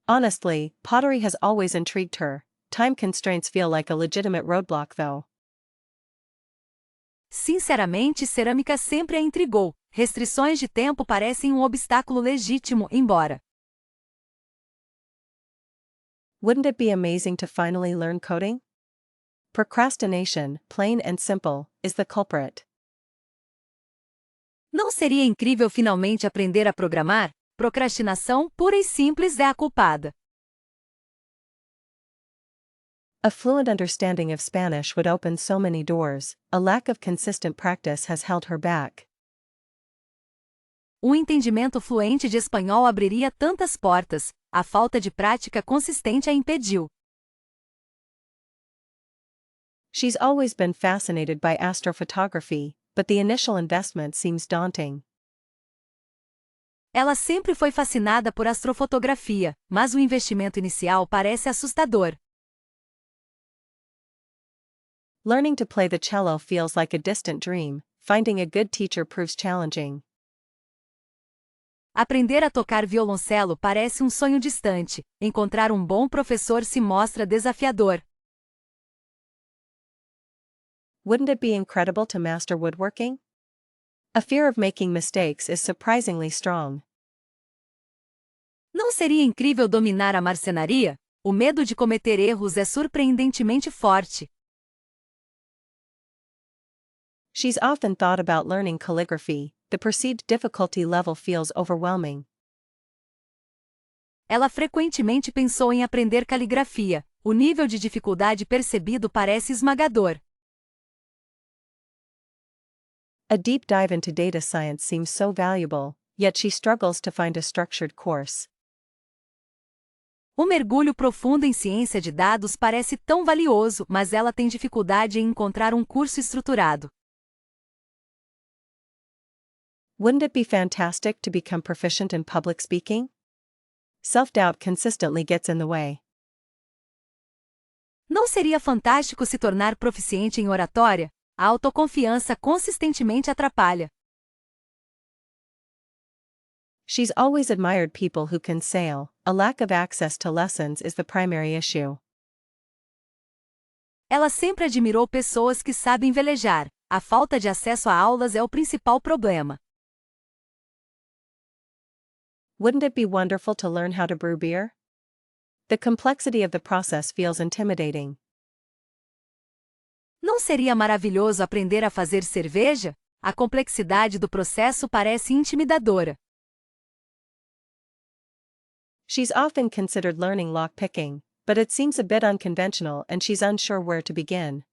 Honestly, pottery has always intrigued her. Time constraints feel like a legitimate roadblock though. Sinceramente, cerâmica sempre a intrigou. Restrições de tempo parecem um obstáculo legítimo, embora. Wouldn't it be amazing to finally learn coding? Procrastination, plain and simple, is the culprit. Não seria incrível finalmente aprender a programar? Procrastinação pura e simples é a culpada. A fluent understanding of Spanish would open so many doors. A lack of consistent practice has held her back. Um entendimento fluente de espanhol abriria tantas portas, a falta de prática consistente a impediu. She's always been fascinated by astrophotography, but the initial investment seems daunting. Ela sempre foi fascinada por astrofotografia, mas o investimento inicial parece assustador. Learning to play the cello feels like a distant dream. Finding a good teacher proves challenging. Aprender a tocar violoncelo parece um sonho distante. Encontrar um bom professor se mostra desafiador. Wouldn't it be incredible to master woodworking? A fear of making mistakes is surprisingly strong. Não seria incrível dominar a marcenaria? O medo de cometer erros é surpreendentemente forte. She's often thought about learning calligraphy. The perceived difficulty level feels overwhelming. Ela frequentemente pensou em aprender caligrafia. O nível de dificuldade percebido parece esmagador. A deep dive into data science seems so valuable, yet she struggles to find a structured course. Um mergulho profundo em ciência de dados parece tão valioso, mas ela tem dificuldade em encontrar um curso estruturado. Wouldn't it be fantastic to become proficient in public speaking? Self-doubt consistently gets in the way. Não seria fantástico se tornar proficiente em oratória? A autoconfiança consistentemente atrapalha. She's always admired people who can sail. A lack of access to lessons is the primary issue. Ela sempre admirou pessoas que sabem velejar. A falta de acesso a aulas é o principal problema. Wouldn't it be wonderful to learn how to brew beer? The complexity of the process feels intimidating. Não seria maravilhoso aprender a fazer cerveja? A complexidade do processo parece intimidadora. She's often considered learning lockpicking, but it seems a bit unconventional and she's unsure where to begin.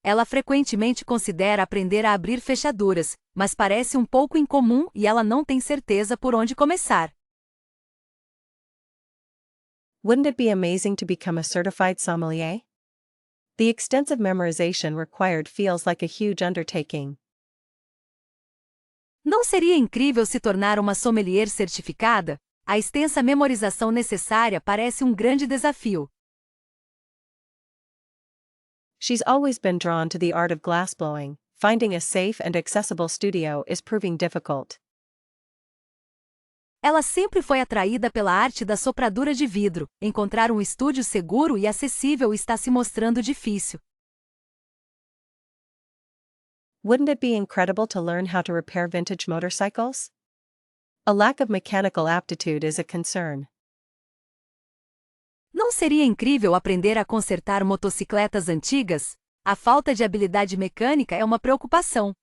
Ela frequentemente considera aprender a abrir fechaduras, mas parece um pouco incomum e ela não tem certeza por onde começar. Wouldn't it be amazing to become a certified sommelier? The extensive memorization required feels like a huge undertaking. Não seria incrível se tornar uma sommelier certificada? A extensa memorização necessária parece um grande desafio. She's always been drawn to the art of glassblowing. Finding a safe and accessible studio is proving difficult. Ela sempre foi atraída pela arte da sopradura de vidro. Encontrar um estúdio seguro e acessível está se mostrando difícil. Wouldn't it be incredible to learn how to repair vintage motorcycles? A lack of mechanical aptitude is a concern. Não seria incrível aprender a consertar motocicletas antigas? A falta de habilidade mecânica é uma preocupação.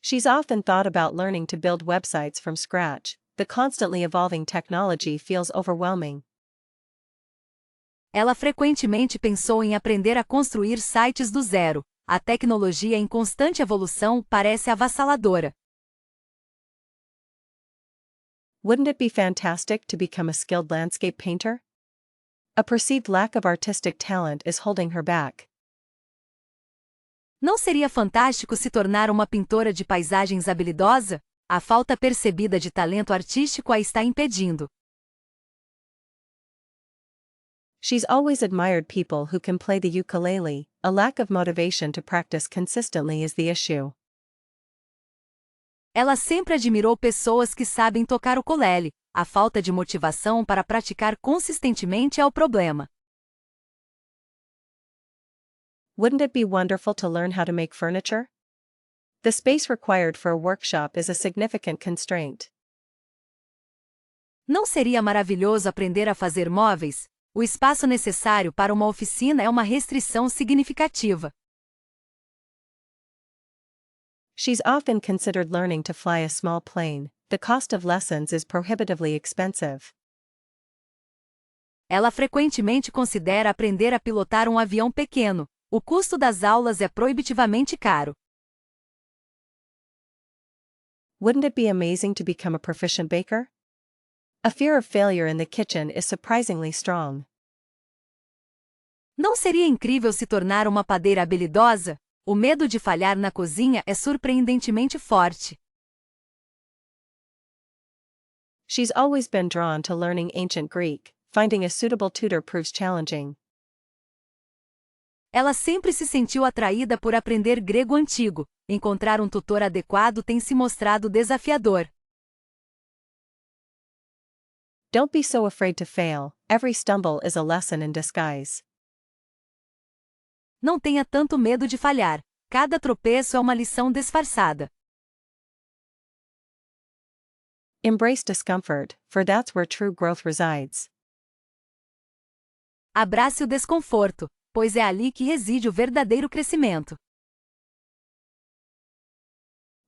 She's often thought about learning to build websites from scratch. The constantly evolving technology feels overwhelming. Ela frequentemente pensou em aprender a construir sites do zero. A tecnologia em constante evolução parece avassaladora. Wouldn't it be fantastic to become a skilled landscape painter? A perceived lack of artistic talent is holding her back. Não seria fantástico se tornar uma pintora de paisagens habilidosa? A falta percebida de talento artístico a está impedindo. She's always admired people who can play the ukulele. A lack of motivation to practice consistently is the issue. Ela sempre admirou pessoas que sabem tocar o ukulele. A falta de motivação para praticar consistentemente é o problema. Wouldn't it be wonderful to learn how to make furniture? The space required for a workshop is a significant constraint. Não seria maravilhoso aprender a fazer móveis? O espaço necessário para uma oficina é uma restrição significativa. She's often considered learning to fly a small plane. The cost of lessons is prohibitively expensive. Ela frequentemente considera aprender a pilotar um avião pequeno. O custo das aulas é proibitivamente caro. Wouldn't it be amazing to become a proficient baker? A fear of failure in the kitchen is surprisingly strong. Não seria incrível se tornar uma padeira habilidosa? O medo de falhar na cozinha é surpreendentemente forte. She's always been drawn to learning ancient Greek. Finding a suitable tutor proves challenging. Ela sempre se sentiu atraída por aprender grego antigo. Encontrar um tutor adequado tem se mostrado desafiador. Don't be so afraid to fail. Every stumble is a lesson in disguise. Não tenha tanto medo de falhar. Cada tropeço é uma lição disfarçada. Embrace discomfort, for that's where true growth resides. Abrace o desconforto, pois é ali que reside o verdadeiro crescimento.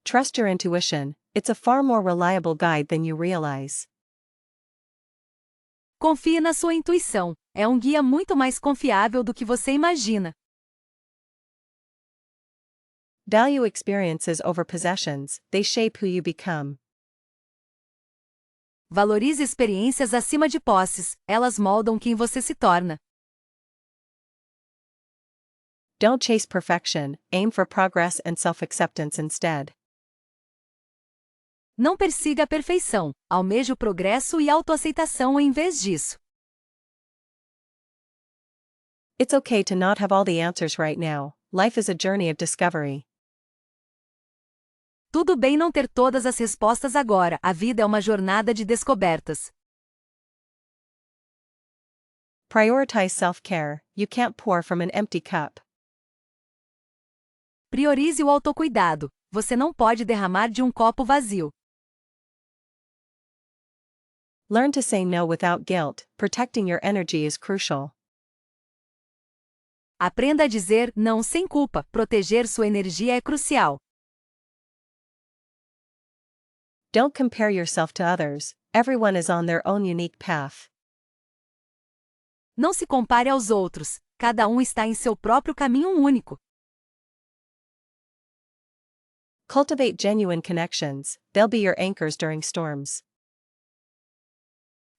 Trust your intuition, it's a far more reliable guide than you realize. Confie na sua intuição, é um guia muito mais confiável do que você imagina. Value experiences over possessions, they shape who you become. Valorize experiências acima de posses, elas moldam quem você se torna. Don't chase perfection, aim for progress and self-acceptance instead. Não persiga a perfeição, almeje o progresso e autoaceitação em vez disso. It's okay to not have all the answers right now. Life is a journey of discovery. Tudo bem não ter todas as respostas agora, a vida é uma jornada de descobertas. Prioritize self-care, you can't pour from an empty cup. Priorize o autocuidado, você não pode derramar de um copo vazio. Learn to say no without guilt, protecting your energy is crucial. Aprenda a dizer não sem culpa, proteger sua energia é crucial. Don't compare yourself to others, everyone is on their own unique path. Não se compare aos outros, cada um está em seu próprio caminho único. Cultivate genuine connections, they'll be your anchors during storms.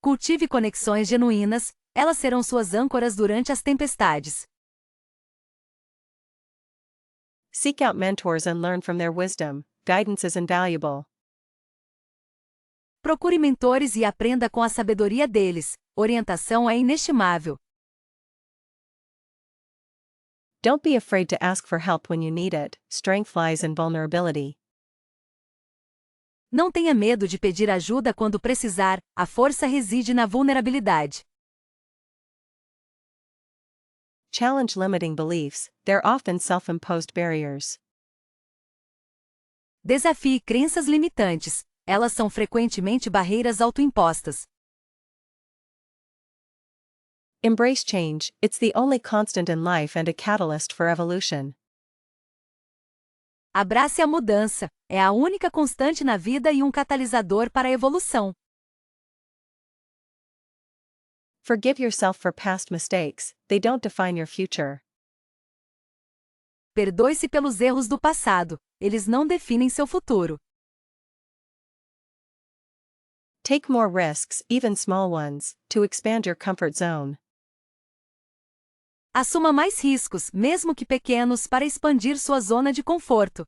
Cultive conexões genuínas, elas serão suas âncoras durante as tempestades. Seek out mentors and learn from their wisdom, guidance is invaluable. Procure mentores e aprenda com a sabedoria deles, orientação é inestimável. Don't be afraid to ask for help when you need it, strength lies in vulnerability. Não tenha medo de pedir ajuda quando precisar, a força reside na vulnerabilidade. Challenge limiting beliefs, they're often self-imposed barriers. Desafie crenças limitantes, elas são frequentemente barreiras autoimpostas. Embrace change, it's the only constant in life and a catalyst for evolution. Abrace a mudança, é a única constante na vida e um catalisador para a evolução. Forgive yourself for past mistakes, they don't define your future. Perdoe-se pelos erros do passado, eles não definem seu futuro. Take more risks, even small ones, to expand your comfort zone. Assuma mais riscos, mesmo que pequenos, para expandir sua zona de conforto.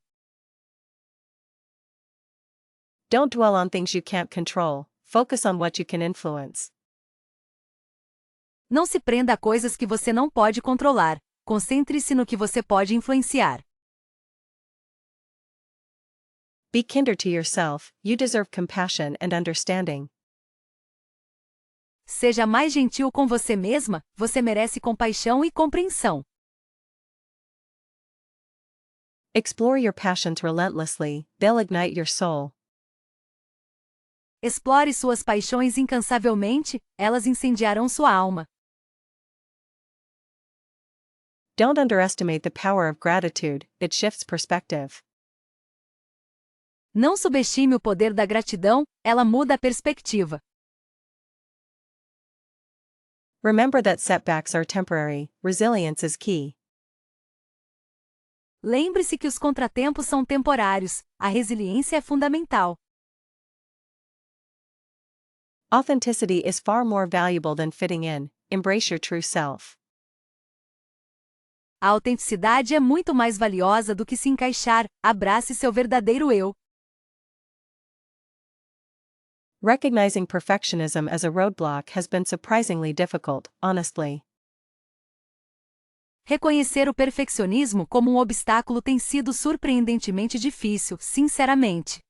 Don't dwell on things you can't control, focus on what you can influence. Não se prenda a coisas que você não pode controlar, concentre-se no que você pode influenciar. Be kinder to yourself, you deserve compassion and understanding. Seja mais gentil com você mesma, você merece compaixão e compreensão. Explore your passions relentlessly, they'll ignite your soul. Explore suas paixões incansavelmente, elas incendiarão sua alma. Don't underestimate the power of gratitude, it shifts perspective. Não subestime o poder da gratidão, ela muda a perspectiva. Remember that setbacks are temporary, resilience is key. Lembre-se que os contratempos são temporários, a resiliência é fundamental. Authenticity is far more valuable than fitting in, embrace your true self. A autenticidade é muito mais valiosa do que se encaixar, abrace seu verdadeiro eu. Recognizing perfectionism as a roadblock has been surprisingly difficult, honestly. Reconhecer o perfeccionismo como um obstáculo tem sido surpreendentemente difícil, sinceramente.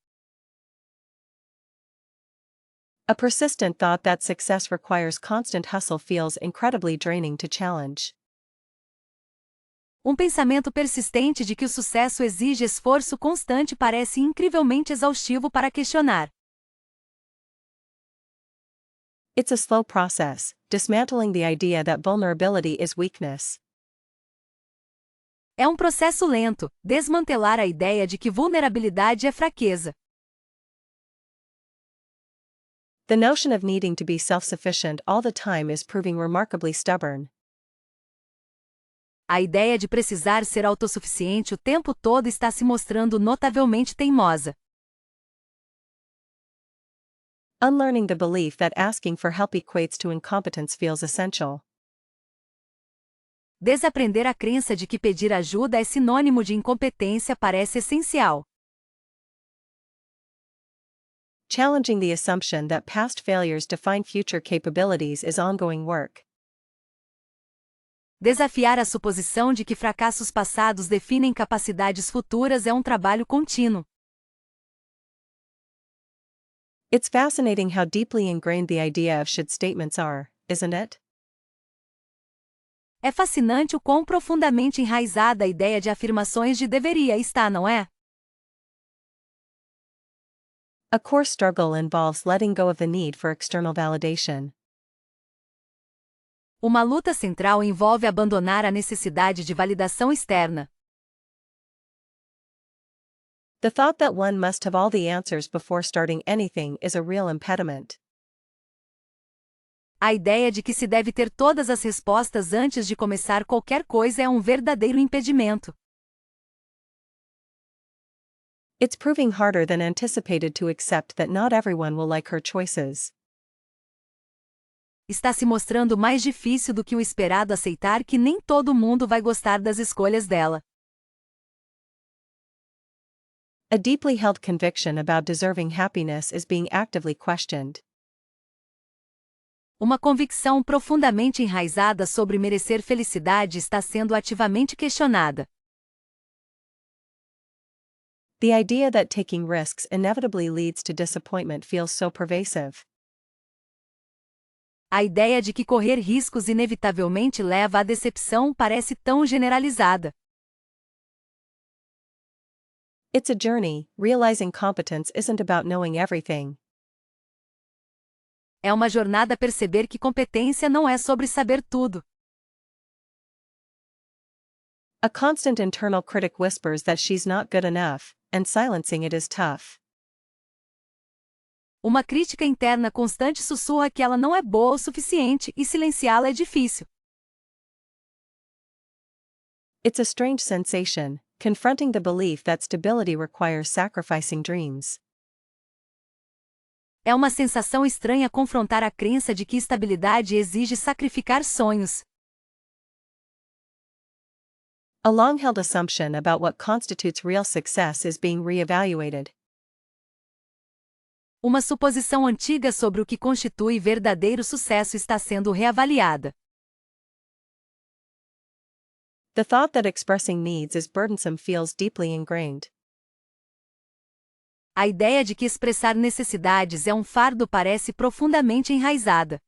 A persistent thought that success requires constant hustle feels incredibly draining to challenge. Um pensamento persistente de que o sucesso exige esforço constante parece incrivelmente exaustivo para questionar. It's a slow process, dismantling the idea that vulnerability is weakness. É um processo lento, desmantelar a ideia de que vulnerabilidade é fraqueza. The notion of needing to be self-sufficient all the time is proving remarkably stubborn. A ideia de precisar ser autossuficiente o tempo todo está se mostrando notavelmente teimosa. Unlearning the belief that asking for help equates to incompetence feels essential. Desaprender a crença de que pedir ajuda é sinônimo de incompetência parece essencial. Challenging the assumption that past failures define future capabilities is ongoing work. Desafiar a suposição de que fracassos passados definem capacidades futuras é um trabalho contínuo. It's fascinating how deeply ingrained the idea of should statements are, isn't it? É fascinante o quão profundamente enraizada a ideia de afirmações de deveria está, não é? A core struggle involves letting go of the need for external validation. Uma luta central envolve abandonar a necessidade de validação externa. The thought that one must have all the answers before starting anything is a real impediment. A ideia de que se deve ter todas as respostas antes de começar qualquer coisa é um verdadeiro impedimento. It's proving harder than anticipated to accept that not everyone will like her choices. Está se mostrando mais difícil do que o esperado aceitar que nem todo mundo vai gostar das escolhas dela. A deeply held conviction about deserving happiness is being actively questioned. Uma convicção profundamente enraizada sobre merecer felicidade está sendo ativamente questionada. The idea that taking risks inevitably leads to disappointment feels so pervasive. A ideia de que correr riscos inevitavelmente leva à decepção parece tão generalizada. It's a journey, realizing competence isn't about knowing everything. É uma jornada perceber que competência não é sobre saber tudo. A constant internal critic whispers that she's not good enough, and silencing it is tough. Uma crítica interna constante sussurra que ela não é boa o suficiente e silenciá-la é difícil. It's a strange sensation, confronting the belief that stability requires sacrificing dreams. É uma sensação estranha confrontar a crença de que estabilidade exige sacrificar sonhos. A long-held assumption about what constitutes real success is being reevaluated. Uma suposição antiga sobre o que constitui verdadeiro sucesso está sendo reavaliada. The thought that expressing needs is burdensome feels deeply ingrained. A ideia de que expressar necessidades é um fardo parece profundamente enraizada.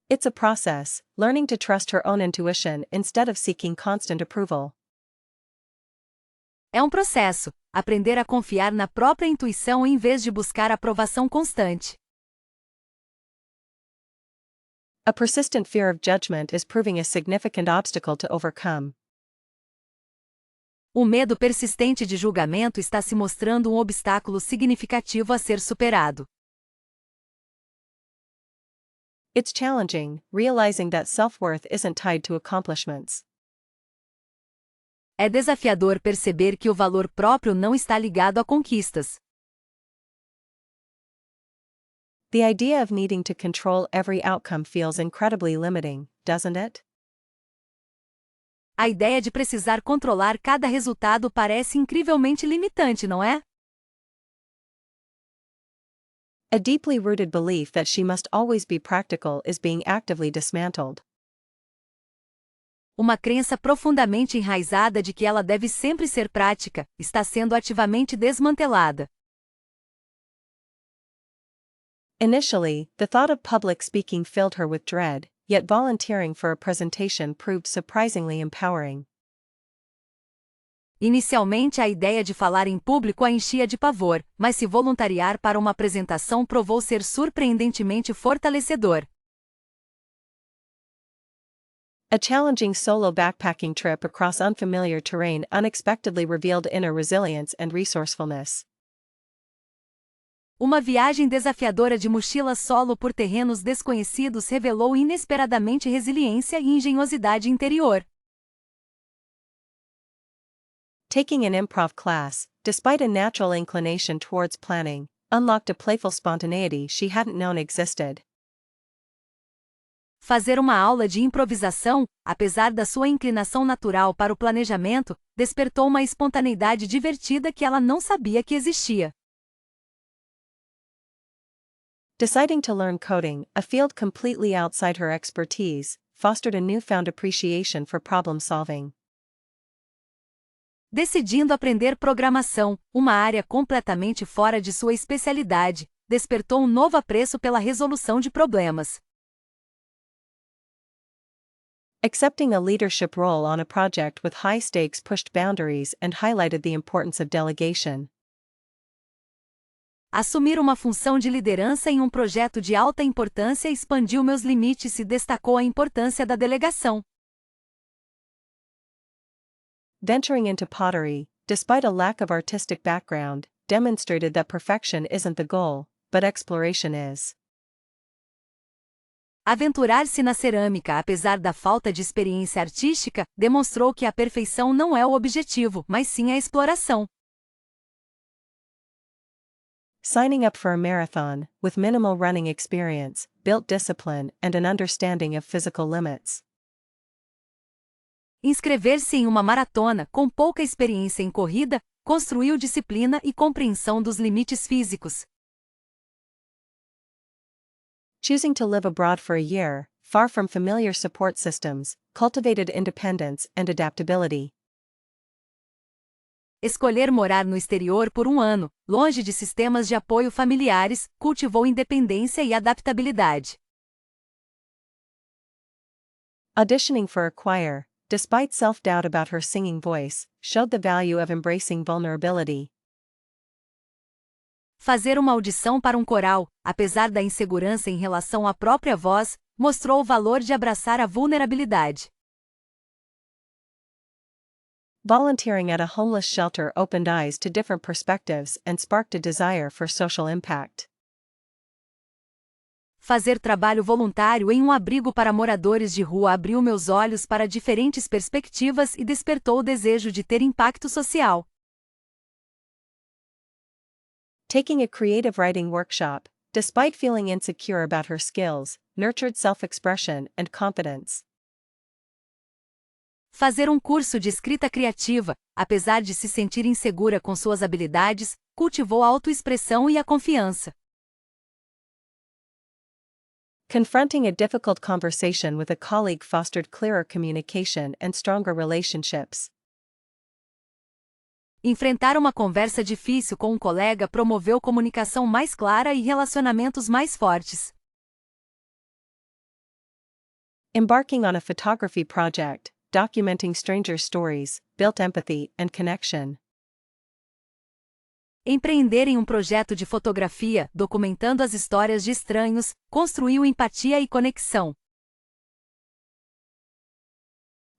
It's a process, learning to trust her own intuition instead of seeking constant approval. É um processo, aprender a confiar na própria intuição em vez de buscar aprovação constante. A persistent fear of judgment is proving a significant obstacle to overcome. O medo persistente de julgamento está se mostrando um obstáculo significativo a ser superado. It's challenging, realizing that self-worth isn't tied to accomplishments. É desafiador perceber que o valor próprio não está ligado a conquistas. The idea of needing to control every outcome feels incredibly limiting, doesn't it? A ideia de precisar controlar cada resultado parece incrivelmente limitante, não é? A deeply rooted belief that she must always be practical is being actively dismantled. Uma crença profundamente enraizada de que ela deve sempre ser prática está sendo ativamente desmantelada. Initially, the thought of public speaking filled her with dread, yet volunteering for a presentation proved surprisingly empowering. Inicialmente a ideia de falar em público a enchia de pavor, mas se voluntariar para uma apresentação provou ser surpreendentemente fortalecedor. A challenging solo backpacking trip across unfamiliar terrain unexpectedly revealed inner resilience and resourcefulness. Uma viagem desafiadora de mochila solo por terrenos desconhecidos revelou inesperadamente resiliência e engenhosidade interior. Taking an improv class, despite a natural inclination towards planning, unlocked a playful spontaneity she hadn't known existed. Fazer uma aula de improvisação, apesar da sua inclinação natural para o planejamento, despertou uma espontaneidade divertida que ela não sabia que existia. Deciding to learn coding, a field completely outside her expertise, fostered a newfound appreciation for problem solving. Decidindo aprender programação, uma área completamente fora de sua especialidade, despertou um novo apreço pela resolução de problemas. Accepting a leadership role on a project with high stakes pushed boundaries and highlighted the importance of delegation. Assumir uma função de liderança em um projeto de alta importância expandiu meus limites e destacou a importância da delegação. Venturing into pottery, despite a lack of artistic background, demonstrated that perfection isn't the goal, but exploration is. Aventurar-se na cerâmica apesar da falta de experiência artística, demonstrou que a perfeição não é o objetivo, mas sim a exploração. Signing up for a marathon, with minimal running experience, built discipline and an understanding of physical limits. Inscrever-se em uma maratona, com pouca experiência em corrida, construiu disciplina e compreensão dos limites físicos. Choosing to live abroad for a year, far from familiar support systems, cultivated independence and adaptability. Escolher morar no exterior por um ano, longe de sistemas de apoio familiares, cultivou independência e adaptabilidade. Auditioning for a choir, despite self-doubt about her singing voice, showed the value of embracing vulnerability. Fazer uma audição para um coral, apesar da insegurança em relação à própria voz, mostrou o valor de abraçar a vulnerabilidade. Volunteering at a homeless shelter opened eyes to different perspectives and sparked a desire for social impact. Fazer trabalho voluntário em um abrigo para moradores de rua abriu meus olhos para diferentes perspectivas e despertou o desejo de ter impacto social. Taking a creative writing workshop, despite feeling insecure about her skills, nurtured self-expression and confidence. Fazer um curso de escrita criativa, apesar de se sentir insegura com suas habilidades, cultivou a autoexpressão e a confiança. Confronting a difficult conversation with a colleague fostered clearer communication and stronger relationships. Enfrentar uma conversa difícil com um colega promoveu comunicação mais clara e relacionamentos mais fortes. Embarking on a photography project, documenting strangers' stories, built empathy and connection. Empreender em um projeto de fotografia, documentando as histórias de estranhos, construiu empatia e conexão.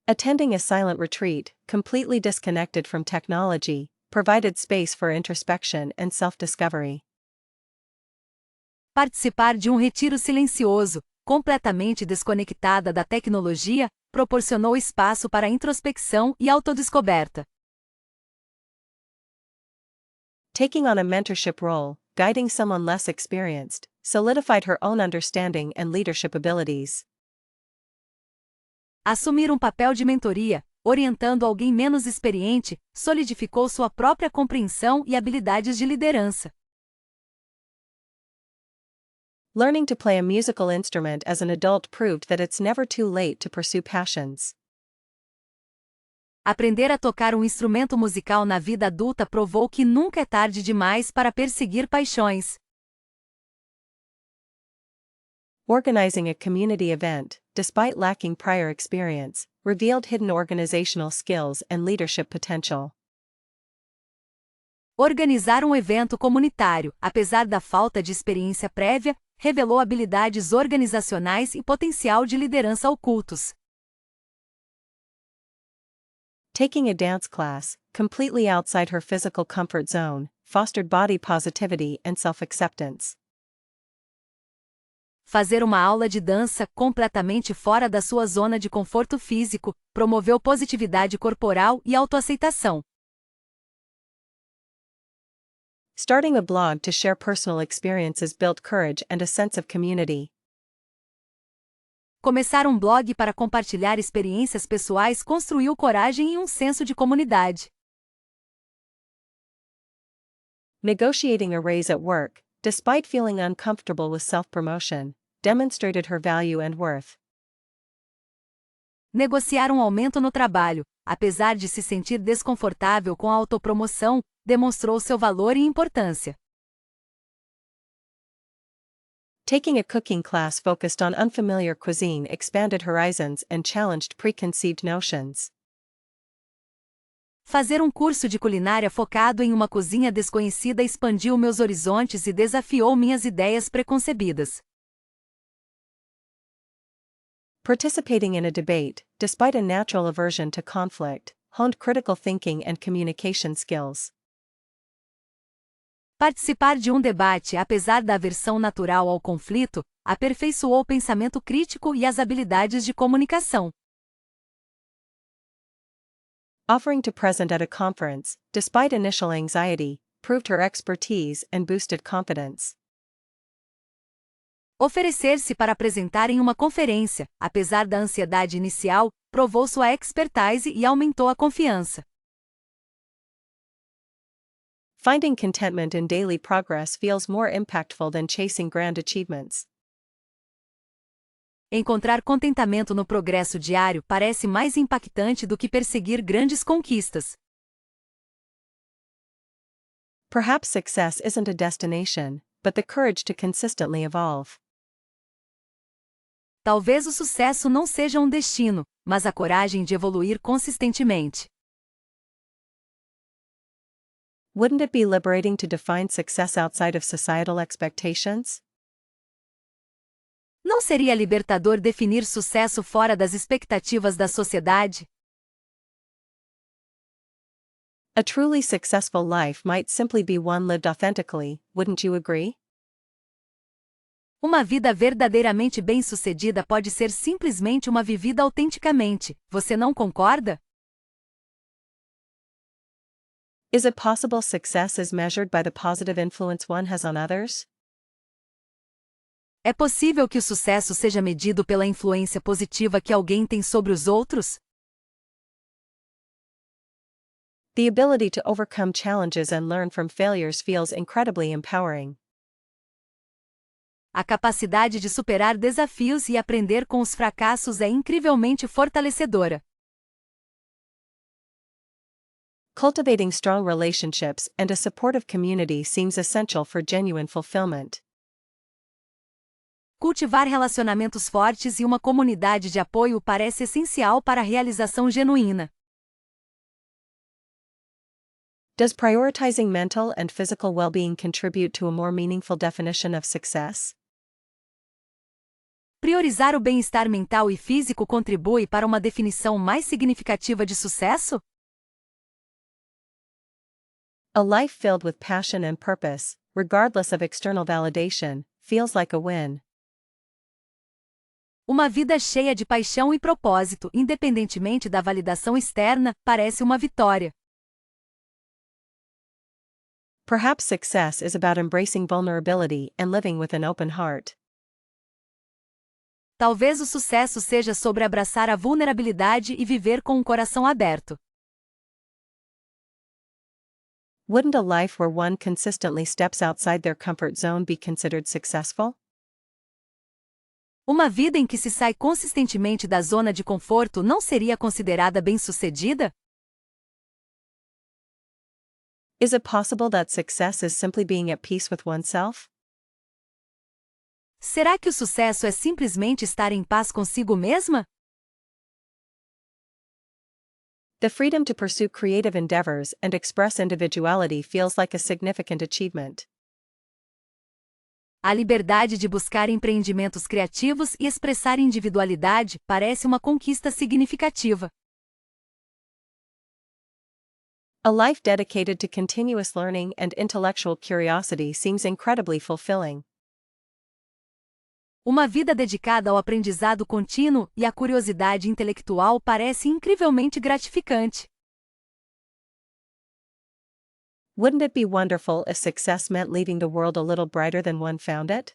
Attending a silent retreat, completely disconnected from technology, provided space for introspection and self-discovery. Participar de um retiro silencioso, completamente desconectada da tecnologia, proporcionou espaço para introspecção e autodescoberta. Taking on a mentorship role, guiding someone less experienced, solidified her own understanding and leadership abilities. Assumir um papel de mentoria, orientando alguém menos experiente, solidificou sua própria compreensão e habilidades de liderança. Learning to play a musical instrument as an adult proved that it's never too late to pursue passions. Aprender a tocar um instrumento musical na vida adulta provou que nunca é tarde demais para perseguir paixões. Organizing a community event, despite lacking prior experience, revealed hidden organizational skills and leadership potential. Organizar um evento comunitário, apesar da falta de experiência prévia, revelou habilidades organizacionais e potencial de liderança ocultos. Taking a dance class, completely outside her physical comfort zone, fostered body positivity and self-acceptance. Fazer uma aula de dança completamente fora da sua zona de conforto físico promoveu positividade corporal e autoaceitação. Starting a blog to share personal experiences built courage and a sense of community. Começar um blog para compartilhar experiências pessoais construiu coragem e um senso de comunidade. Negotiating a raise at work, despite feeling uncomfortable with self-promotion, demonstrated her value and worth. Negociar um aumento no trabalho, apesar de se sentir desconfortável com a autopromoção, demonstrou seu valor e importância. Taking a cooking class focused on unfamiliar cuisine expanded horizons and challenged preconceived notions. Fazer um curso de culinária focado em uma cozinha desconhecida expandiu meus horizontes e desafiou minhas ideias preconcebidas. Participating in a debate, despite a natural aversion to conflict, honed critical thinking and communication skills. Participar de um debate, apesar da aversão natural ao conflito, aperfeiçoou o pensamento crítico e as habilidades de comunicação. Offering to present at a conference, despite initial anxiety, proved her expertise and boosted confidence. Oferecer-se para apresentar em uma conferência, apesar da ansiedade inicial, provou sua expertise e aumentou a confiança. Finding contentment in daily progress feels more impactful than chasing grand achievements. Encontrar contentamento no progresso diário parece mais impactante do que perseguir grandes conquistas. Perhaps success isn't a destination, but the courage to consistently evolve. Talvez o sucesso não seja um destino, mas a coragem de evoluir consistentemente. Wouldn't it be liberating to define success outside of societal expectations? Não seria libertador definir sucesso fora das expectativas da sociedade? A truly successful life might simply be one lived authentically, wouldn't you agree? Uma vida verdadeiramente bem-sucedida pode ser simplesmente uma vivida autenticamente, você não concorda? Is it possible success is measured by the positive influence one has on others? É possível que o sucesso seja medido pela influência positiva que alguém tem sobre os outros? The ability to overcome challenges and learn from failures feels incredibly empowering. A capacidade de superar desafios e aprender com os fracassos é incrivelmente fortalecedora. Cultivating strong relationships and a supportive community seems essential for genuine fulfillment. Cultivar relacionamentos fortes e uma comunidade de apoio parece essencial para a realização genuína. Does prioritizing mental and physical well-being contribute to a more meaningful definition of success? Priorizar o bem-estar mental e físico contribui para uma definição mais significativa de sucesso? A life filled with passion and purpose, regardless of external validation, feels like a win. Uma vida cheia de paixão e propósito, independentemente da validação externa, parece uma vitória. Perhaps success is about embracing vulnerability and living with an open heart. Talvez o sucesso seja sobre abraçar a vulnerabilidade e viver com um coração aberto. Wouldn't a life where one consistently steps outside their comfort zone be considered successful? Uma vida em que se sai consistentemente da zona de conforto não seria considerada bem-sucedida? Is it possible that success is simply being at peace with oneself? Será que o sucesso é simplesmente estar em paz consigo mesma? The freedom to pursue creative endeavors and express individuality feels like a significant achievement. A liberdade de buscar empreendimentos criativos e expressar individualidade parece uma conquista significativa. A life dedicated to continuous learning and intellectual curiosity seems incredibly fulfilling. Uma vida dedicada ao aprendizado contínuo e à curiosidade intelectual parece incrivelmente gratificante. Wouldn't it be wonderful if success meant leaving the world a little brighter than one found it?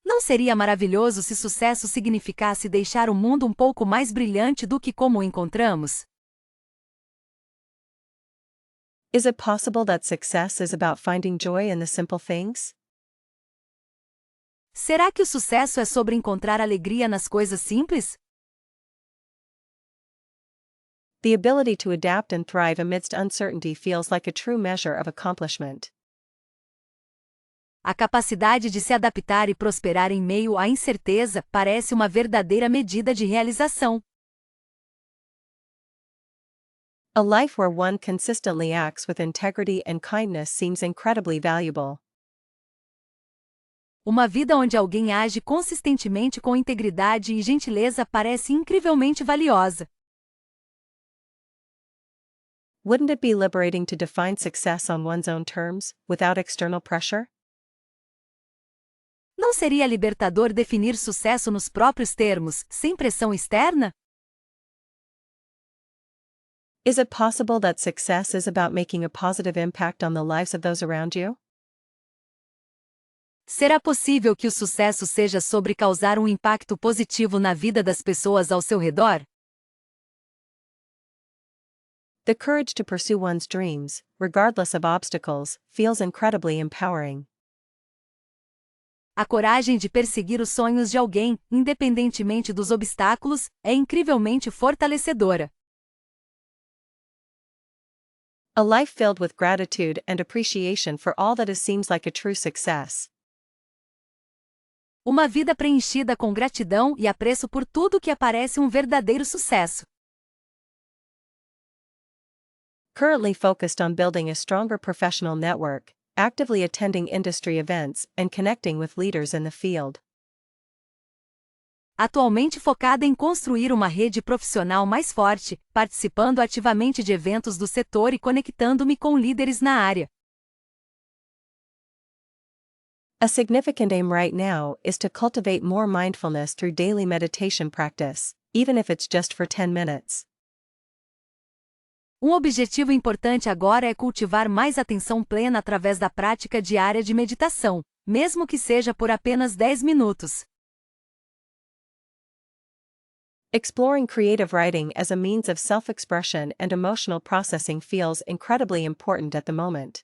Não seria maravilhoso se sucesso significasse deixar o mundo um pouco mais brilhante do que como o encontramos? Is it possible that success is about finding joy in the simple things? Será que o sucesso é sobre encontrar alegria nas coisas simples? The ability to adapt and thrive amidst uncertainty feels like a true measure of accomplishment. A capacidade de se adaptar e prosperar em meio à incerteza parece uma verdadeira medida de realização. A life where one consistently acts with integrity and kindness seems incredibly valuable. Uma vida onde alguém age consistentemente com integridade e gentileza parece incrivelmente valiosa. Wouldn't it be liberating to define success on one's own terms, without external pressure? Não seria libertador definir sucesso nos próprios termos, sem pressão externa? Is it possible that success is about making a positive impact on the lives of those around you? Será possível que o sucesso seja sobre causar um impacto positivo na vida das pessoas ao seu redor? The courage to pursue one's dreams, regardless of obstacles, feels incredibly empowering. A coragem de perseguir os sonhos de alguém, independentemente dos obstáculos, é incrivelmente fortalecedora. A life filled with gratitude and appreciation for all that is seems like a true success. Uma vida preenchida com gratidão e apreço por tudo que aparece um verdadeiro sucesso. Currently focused on building a stronger professional network, actively attending industry events, and connecting with leaders in the field. Atualmente focada em construir uma rede profissional mais forte, participando ativamente de eventos do setor e conectando-me com líderes na área. A significant aim right now is to cultivate more mindfulness through daily meditation practice, even if it's just for 10 minutes. Um objetivo importante agora é cultivar mais atenção plena através da prática diária de meditação, mesmo que seja por apenas 10 minutos. Exploring creative writing as a means of self-expression and emotional processing feels incredibly important at the moment.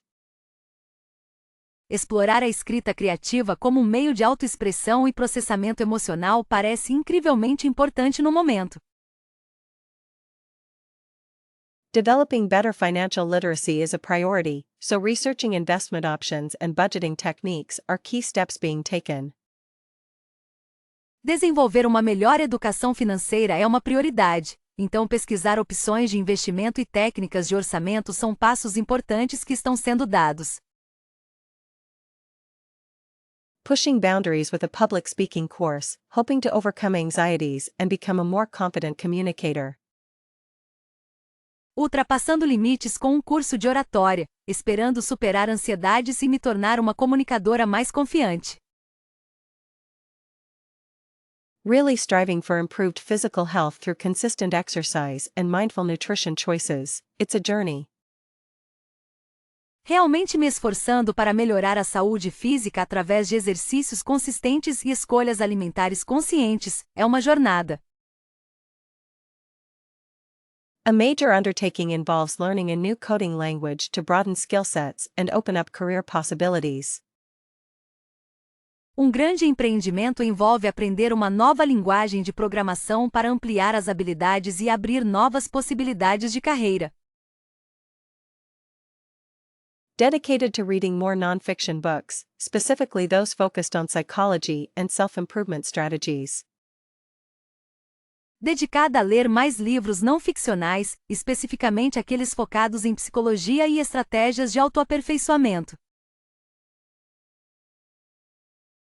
Explorar a escrita criativa como um meio de autoexpressão e processamento emocional parece incrivelmente importante no momento. Developing better financial literacy is a priority, so researching investment options and budgeting techniques are key steps being taken. Desenvolver uma melhor educação financeira é uma prioridade, então pesquisar opções de investimento e técnicas de orçamento são passos importantes que estão sendo dados. Pushing boundaries with a public speaking course, hoping to overcome anxieties and become a more confident communicator. Ultrapassando limites com um curso de oratória, esperando superar ansiedades e me tornar uma comunicadora mais confiante. Really striving for improved physical health through consistent exercise and mindful nutrition choices. It's a journey. Realmente me esforçando para melhorar a saúde física através de exercícios consistentes e escolhas alimentares conscientes, é uma jornada. A major undertaking involves learning a new coding language to broaden skill sets and open up career possibilities. Um grande empreendimento envolve aprender uma nova linguagem de programação para ampliar as habilidades e abrir novas possibilidades de carreira. Dedicated to reading more nonfiction books, specifically those focused on psychology and self-improvement strategies. Dedicada a ler mais livros não ficcionais, especificamente aqueles focados em psicologia e estratégias de autoaperfeiçoamento.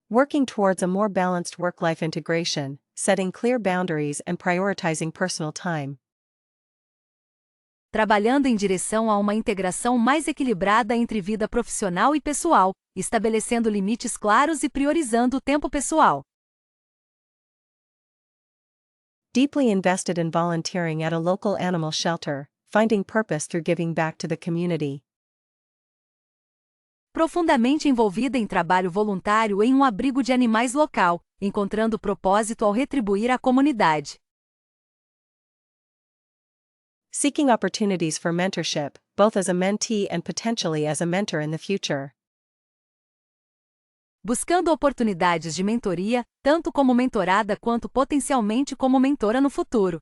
Working towards a more balanced work-life integration, setting clear boundaries and prioritizing personal time. Trabalhando em direção a uma integração mais equilibrada entre vida profissional e pessoal, estabelecendo limites claros e priorizando o tempo pessoal. Deeply invested in volunteering at a local animal shelter, finding purpose through giving back to the community. Profundamente envolvida em trabalho voluntário em um abrigo de animais local, encontrando propósito ao retribuir à comunidade. Seeking opportunities for mentorship, both as a mentee and potentially as a mentor in the future. Buscando oportunidades de mentoria, tanto como mentorada quanto potencialmente como mentora no futuro.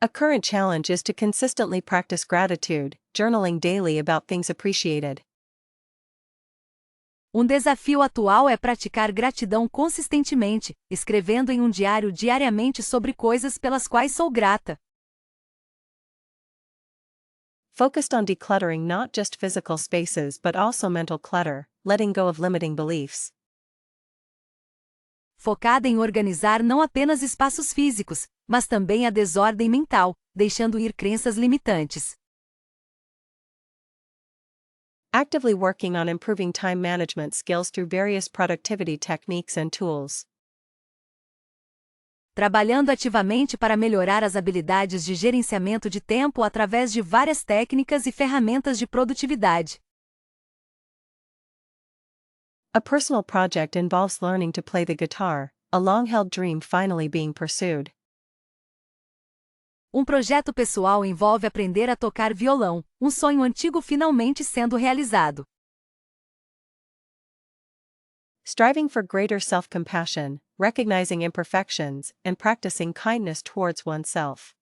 A current challenge is to consistently practice gratitude, journaling daily about things appreciated. Um desafio atual é praticar gratidão consistentemente, escrevendo em um diário diariamente sobre coisas pelas quais sou grata. Focused on decluttering not just physical spaces but also mental clutter, letting go of limiting beliefs. Focada em organizar não apenas espaços físicos, mas também a desordem mental, deixando ir crenças limitantes. Actively working on improving time management skills through various productivity techniques and tools. Trabalhando ativamente para melhorar as habilidades de gerenciamento de tempo através de várias técnicas e ferramentas de produtividade. A personal project involves learning to play the guitar, a long-held dream finally being pursued. Um projeto pessoal envolve aprender a tocar violão, um sonho antigo finalmente sendo realizado. Striving for greater self-compassion, recognizing imperfections, and practicing kindness towards oneself.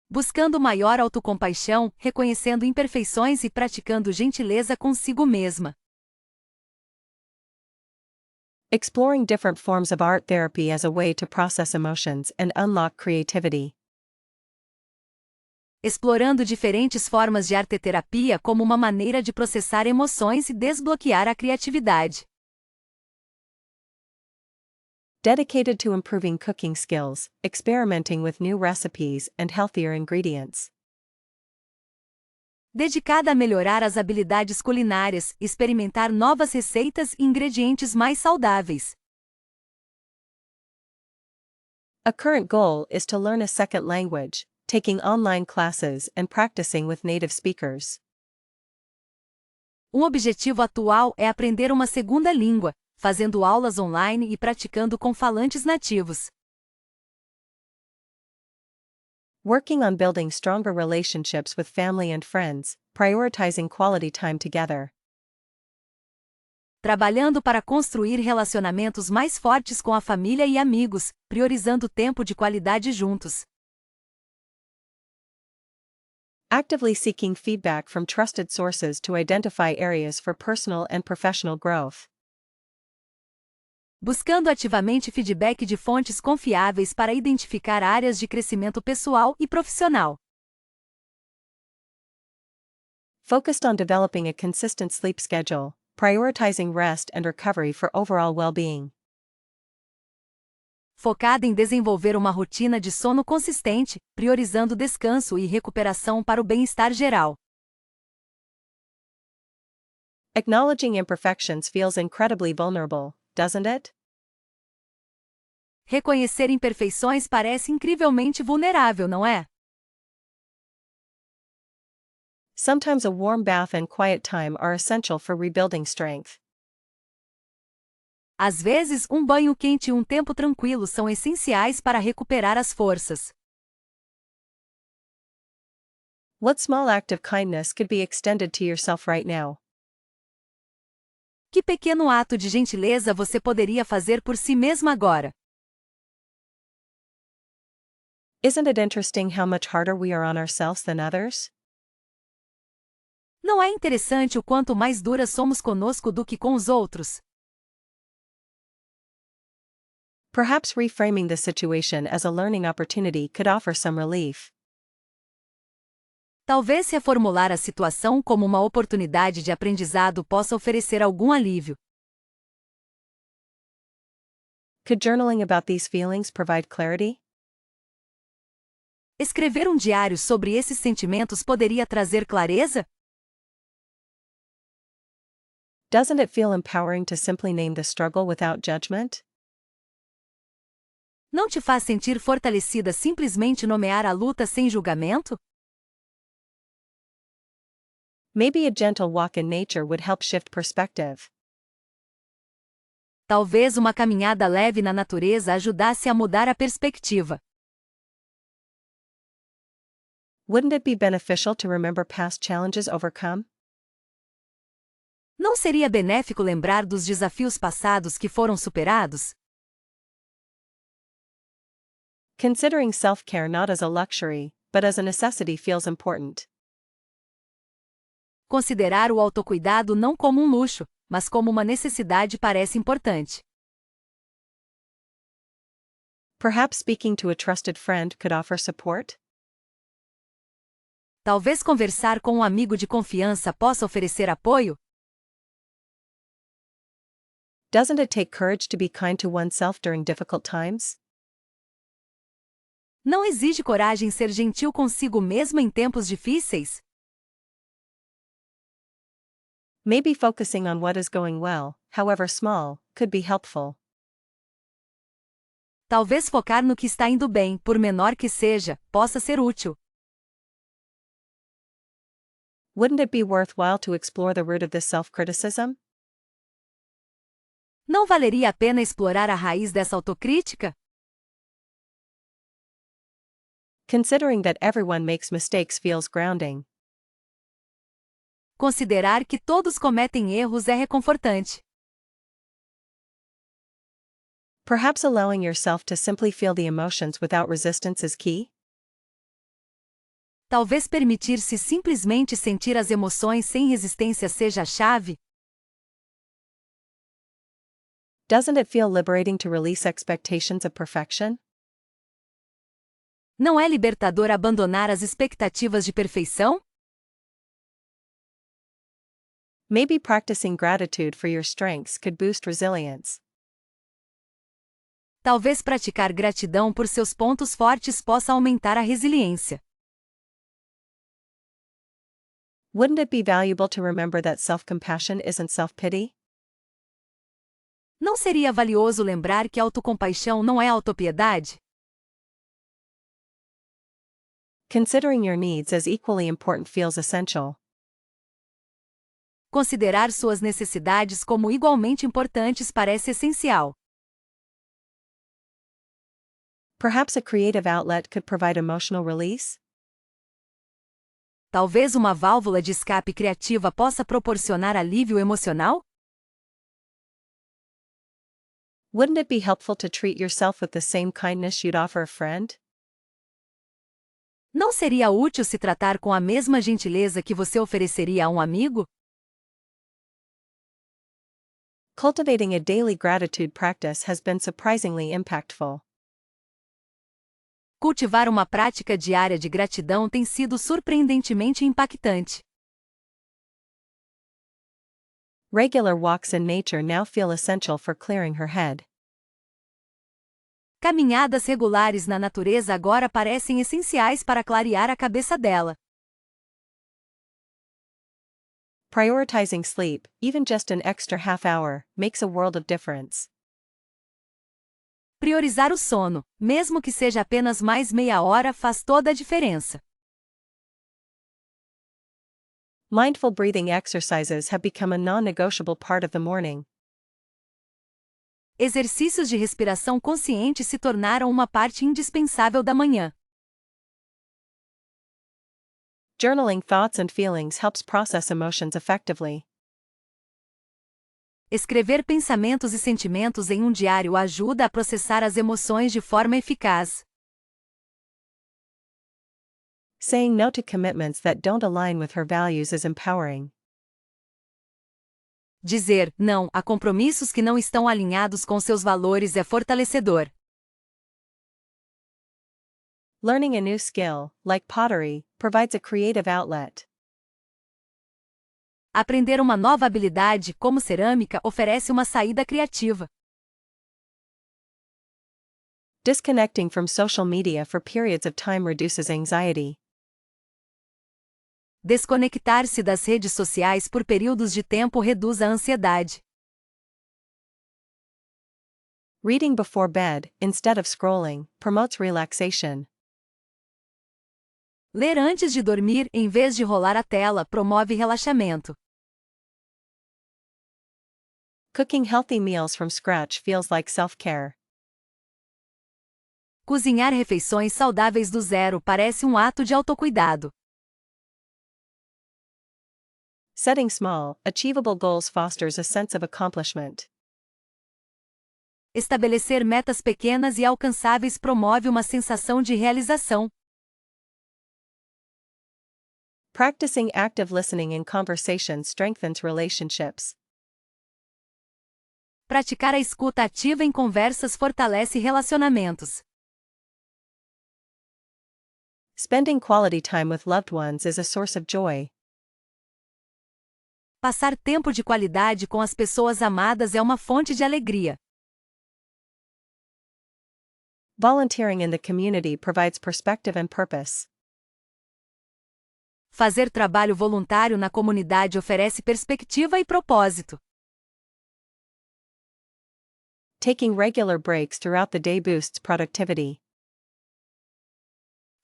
Buscando maior autocompaixão, reconhecendo imperfeições e praticando gentileza consigo mesma. Exploring different forms of art therapy as a way to process emotions and unlock creativity. Explorando diferentes formas de arteterapia como uma maneira de processar emoções e desbloquear a criatividade. Dedicated to improving cooking skills, experimenting with new recipes and healthier ingredients. Dedicada a melhorar as habilidades culinárias, experimentar novas receitas e ingredientes mais saudáveis. A current goal is to learn a second language, taking online classes and practicing with native speakers. Um objetivo atual é aprender uma segunda língua, fazendo aulas online e praticando com falantes nativos. Working on building stronger relationships with family and friends, prioritizing quality time together. Trabalhando para construir relacionamentos mais fortes com a família e amigos, priorizando tempo de qualidade juntos. Actively seeking feedback from trusted sources to identify areas for personal and professional growth. Buscando ativamente feedback de fontes confiáveis para identificar áreas de crescimento pessoal e profissional. Focused on developing a consistent sleep schedule, prioritizing rest and recovery for overall well-being. Focada em desenvolver uma rotina de sono consistente, priorizando descanso e recuperação para o bem-estar geral. Acknowledging imperfections feels incredibly vulnerable, doesn't it? Reconhecer imperfeições parece incrivelmente vulnerável, não é? Sometimes a warm bath and quiet time are essential for rebuilding strength. Às vezes, um banho quente e um tempo tranquilo são essenciais para recuperar as forças. What small act of kindness could be extended to yourself right now? Que pequeno ato de gentileza você poderia fazer por si mesmo agora? Isn't it interesting how much harder we are on ourselves than others? Não é interessante o quanto mais duras somos conosco do que com os outros? Perhaps reframing the situation as a learning opportunity could offer some relief. Talvez reformular a situação como uma oportunidade de aprendizado possa oferecer algum alívio. Could journaling about these feelings provide clarity? Escrever um diário sobre esses sentimentos poderia trazer clareza? Doesn't it feel empowering to simply name the struggle without judgment? Não te faz sentir fortalecida simplesmente nomear a luta sem julgamento? Maybe a gentle walk in nature would help shift perspective. Talvez uma caminhada leve na natureza ajudasse a mudar a perspectiva. Wouldn't it be beneficial to remember past challenges overcome? Não seria benéfico lembrar dos desafios passados que foram superados? Considering self-care not as a luxury, but as a necessity feels important. Considerar o autocuidado não como um luxo, mas como uma necessidade parece importante. Perhaps speaking to a trusted friend could offer support? Talvez conversar com um amigo de confiança possa oferecer apoio? Doesn't it take courage to be kind to oneself during difficult times? Não exige coragem ser gentil consigo mesmo em tempos difíceis? Maybe focusing on what is going well, however small, could be helpful. Talvez focar no que está indo bem, por menor que seja, possa ser útil. Wouldn't it be worthwhile to explore the root of this self-criticism? Não valeria a pena explorar a raiz dessa autocrítica? Considering that everyone makes mistakes feels grounding. Considerar que todos cometem erros é reconfortante. Perhaps allowing yourself to simply feel the emotions without resistance is key? Talvez permitir-se simplesmente sentir as emoções sem resistência seja a chave. Doesn't it feel liberating to release expectations of perfection? Não é libertador abandonar as expectativas de perfeição? Maybe practicing gratitude for your strengths could boost resilience. Talvez praticar gratidão por seus pontos fortes possa aumentar a resiliência. Wouldn't it be valuable to remember that self-compassion isn't self-pity? Não seria valioso lembrar que autocompaixão não é autopiedade? Considering your needs as equally important feels essential. Considerar suas necessidades como igualmente importantes parece essencial. Perhaps a creative outlet could provide emotional release? Talvez uma válvula de escape criativa possa proporcionar alívio emocional? Wouldn't it be helpful to treat yourself with the same kindness you'd offer a friend? Não seria útil se tratar com a mesma gentileza que você ofereceria a um amigo? Cultivating a daily gratitude practice has been surprisingly impactful. Cultivar uma prática diária de gratidão tem sido surpreendentemente impactante. Regular walks in nature now feel essential for clearing her head. Caminhadas regulares na natureza agora parecem essenciais para clarear a cabeça dela. Prioritizing sleep, even just an extra half hour, makes a world of difference. Priorizar o sono, mesmo que seja apenas mais meia hora, faz toda a diferença. Mindful breathing exercises have become a non-negotiable part of the morning. Exercícios de respiração consciente se tornaram uma parte indispensável da manhã. Journaling thoughts and feelings helps process emotions effectively. Escrever pensamentos e sentimentos em um diário ajuda a processar as emoções de forma eficaz. Saying no to commitments that don't align with her values is empowering. Dizer não a compromissos que não estão alinhados com seus valores é fortalecedor. Learning a new skill, like pottery, provides a creative outlet. Aprender uma nova habilidade, como cerâmica, oferece uma saída criativa. Disconnecting from social media for periods of time reduces anxiety. Desconectar-se das redes sociais por períodos de tempo reduz a ansiedade. Reading before bed, instead of scrolling, promotes relaxation. Ler antes de dormir, em vez de rolar a tela, promove relaxamento. Cooking healthy meals from scratch feels like self-care. Cozinhar refeições saudáveis do zero parece um ato de autocuidado. Setting small, achievable goals fosters a sense of accomplishment. Estabelecer metas pequenas e alcançáveis promove uma sensação de realização. Practicing active listening in conversation strengthens relationships. Praticar a escuta ativa em conversas fortalece relacionamentos. Spending quality time with loved ones is a source of joy. Passar tempo de qualidade com as pessoas amadas é uma fonte de alegria. Volunteering in the community provides perspective and purpose. Fazer trabalho voluntário na comunidade oferece perspectiva e propósito. Taking regular breaks throughout the day boosts productivity.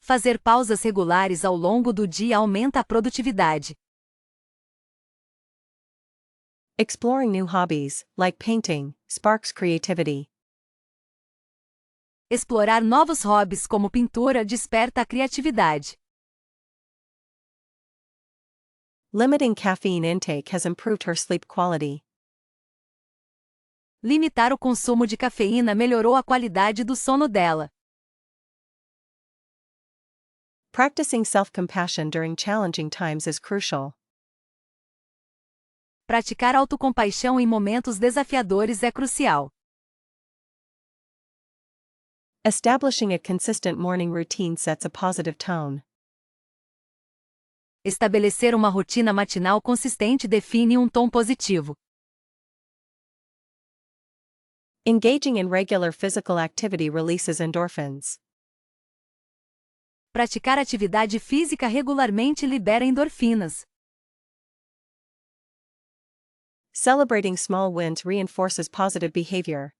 Fazer pausas regulares ao longo do dia aumenta a produtividade. Exploring new hobbies, like painting, sparks creativity. Explorar novos hobbies como pintura desperta a criatividade. Limiting caffeine intake has improved her sleep quality. Limitar o consumo de cafeína melhorou a qualidade do sono dela. Practicing self-compassion during challenging times is crucial. Praticar autocompaixão em momentos desafiadores é crucial. Establishing a consistent morning routine sets a positive tone. Estabelecer uma rotina matinal consistente define um tom positivo. Engaging in regular physical activity releases endorphins. Praticar atividade física regularmente libera endorfinas. Celebrating small wins reinforces positive behavior.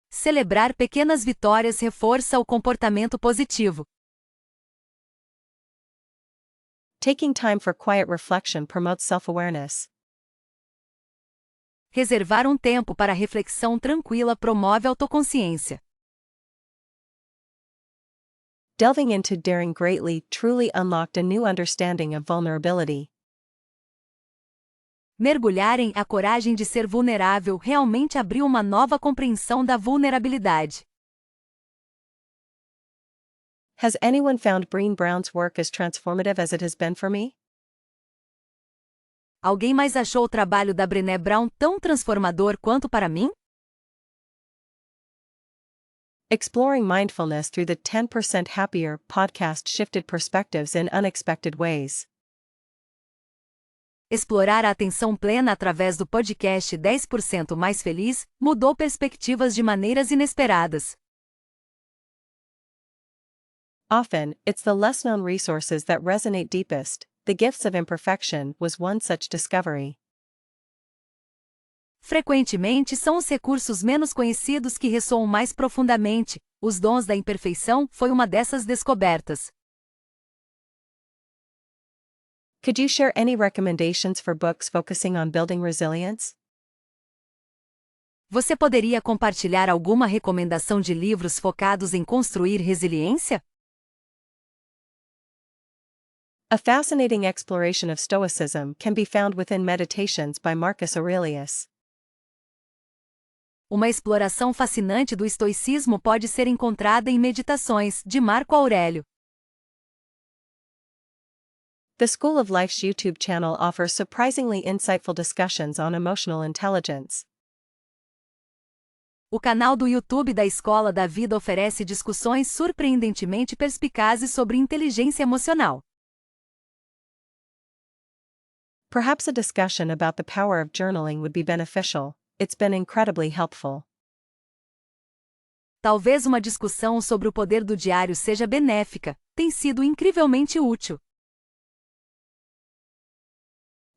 Celebrar pequenas vitórias reforça o comportamento positivo. Taking time for quiet reflection promotes self-awareness. Reservar um tempo para reflexão tranquila promove autoconsciência. Delving into daring greatly truly unlocked a new understanding of vulnerability. Mergulhar em a coragem de ser vulnerável realmente abriu uma nova compreensão da vulnerabilidade. Has anyone found Brené Brown's work as transformative as it has been for me? Alguém mais achou o trabalho da Brené Brown tão transformador quanto para mim? Exploring mindfulness through the 10% Happier podcast shifted perspectives in unexpected ways. Explorar a atenção plena através do podcast 10% Mais Feliz mudou perspectivas de maneiras inesperadas. Often, it's the less known resources that resonate deepest. The Gifts of Imperfection was one such discovery. Frequentemente são os recursos menos conhecidos que ressoam mais profundamente. Os Dons da Imperfeição foi uma dessas descobertas. Could you share any recommendations for books focusing on building resilience? Você poderia compartilhar alguma recomendação de livros focados em construir resiliência? A fascinating exploration of Stoicism can be found within Meditations by Marcus Aurelius. Uma exploração fascinante do estoicismo pode ser encontrada em Meditações, de Marco Aurélio. The School of Life's YouTube channel offers surprisingly insightful discussions on emotional intelligence. O canal do YouTube da Escola da Vida oferece discussões surpreendentemente perspicazes sobre inteligência emocional. Perhaps a discussion about the power of journaling would be beneficial. It's been incredibly helpful. Talvez uma discussão sobre o poder do diário seja benéfica. Tem sido incrivelmente útil.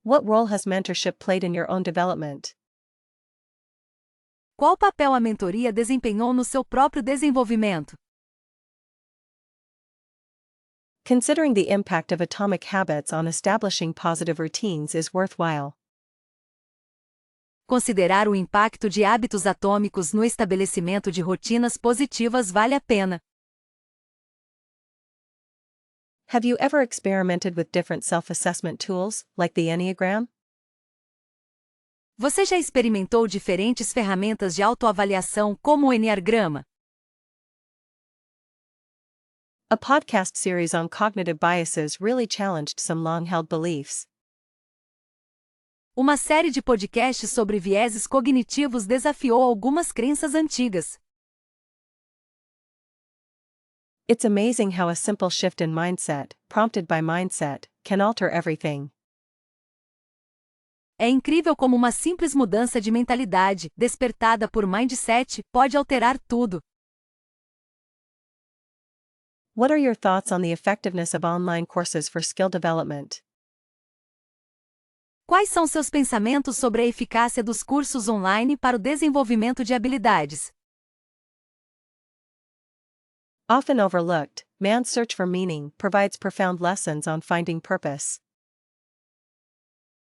What role has mentorship played in your own development? Qual papel a mentoria desempenhou no seu próprio desenvolvimento? Considering the impact of atomic habits on establishing positive routines is worthwhile. Considerar o impacto de hábitos atômicos no estabelecimento de rotinas positivas vale a pena. Have you ever experimented with different self-assessment tools, like the Enneagram? Você já experimentou diferentes ferramentas de autoavaliação, como o Enneagrama? A podcast series on cognitive biases really challenged some long-held beliefs. Uma série de podcasts sobre vieses cognitivos desafiou algumas crenças antigas. It's amazing how a simple shift in mindset, prompted by mindset, can alter everything. É incrível como uma simples mudança de mentalidade, despertada por mindset, pode alterar tudo. What are your thoughts on the effectiveness of online courses for skill development? Quais são seus pensamentos sobre a eficácia dos cursos online para o desenvolvimento de habilidades? Often overlooked, Man's Search for Meaning provides profound lessons on finding purpose.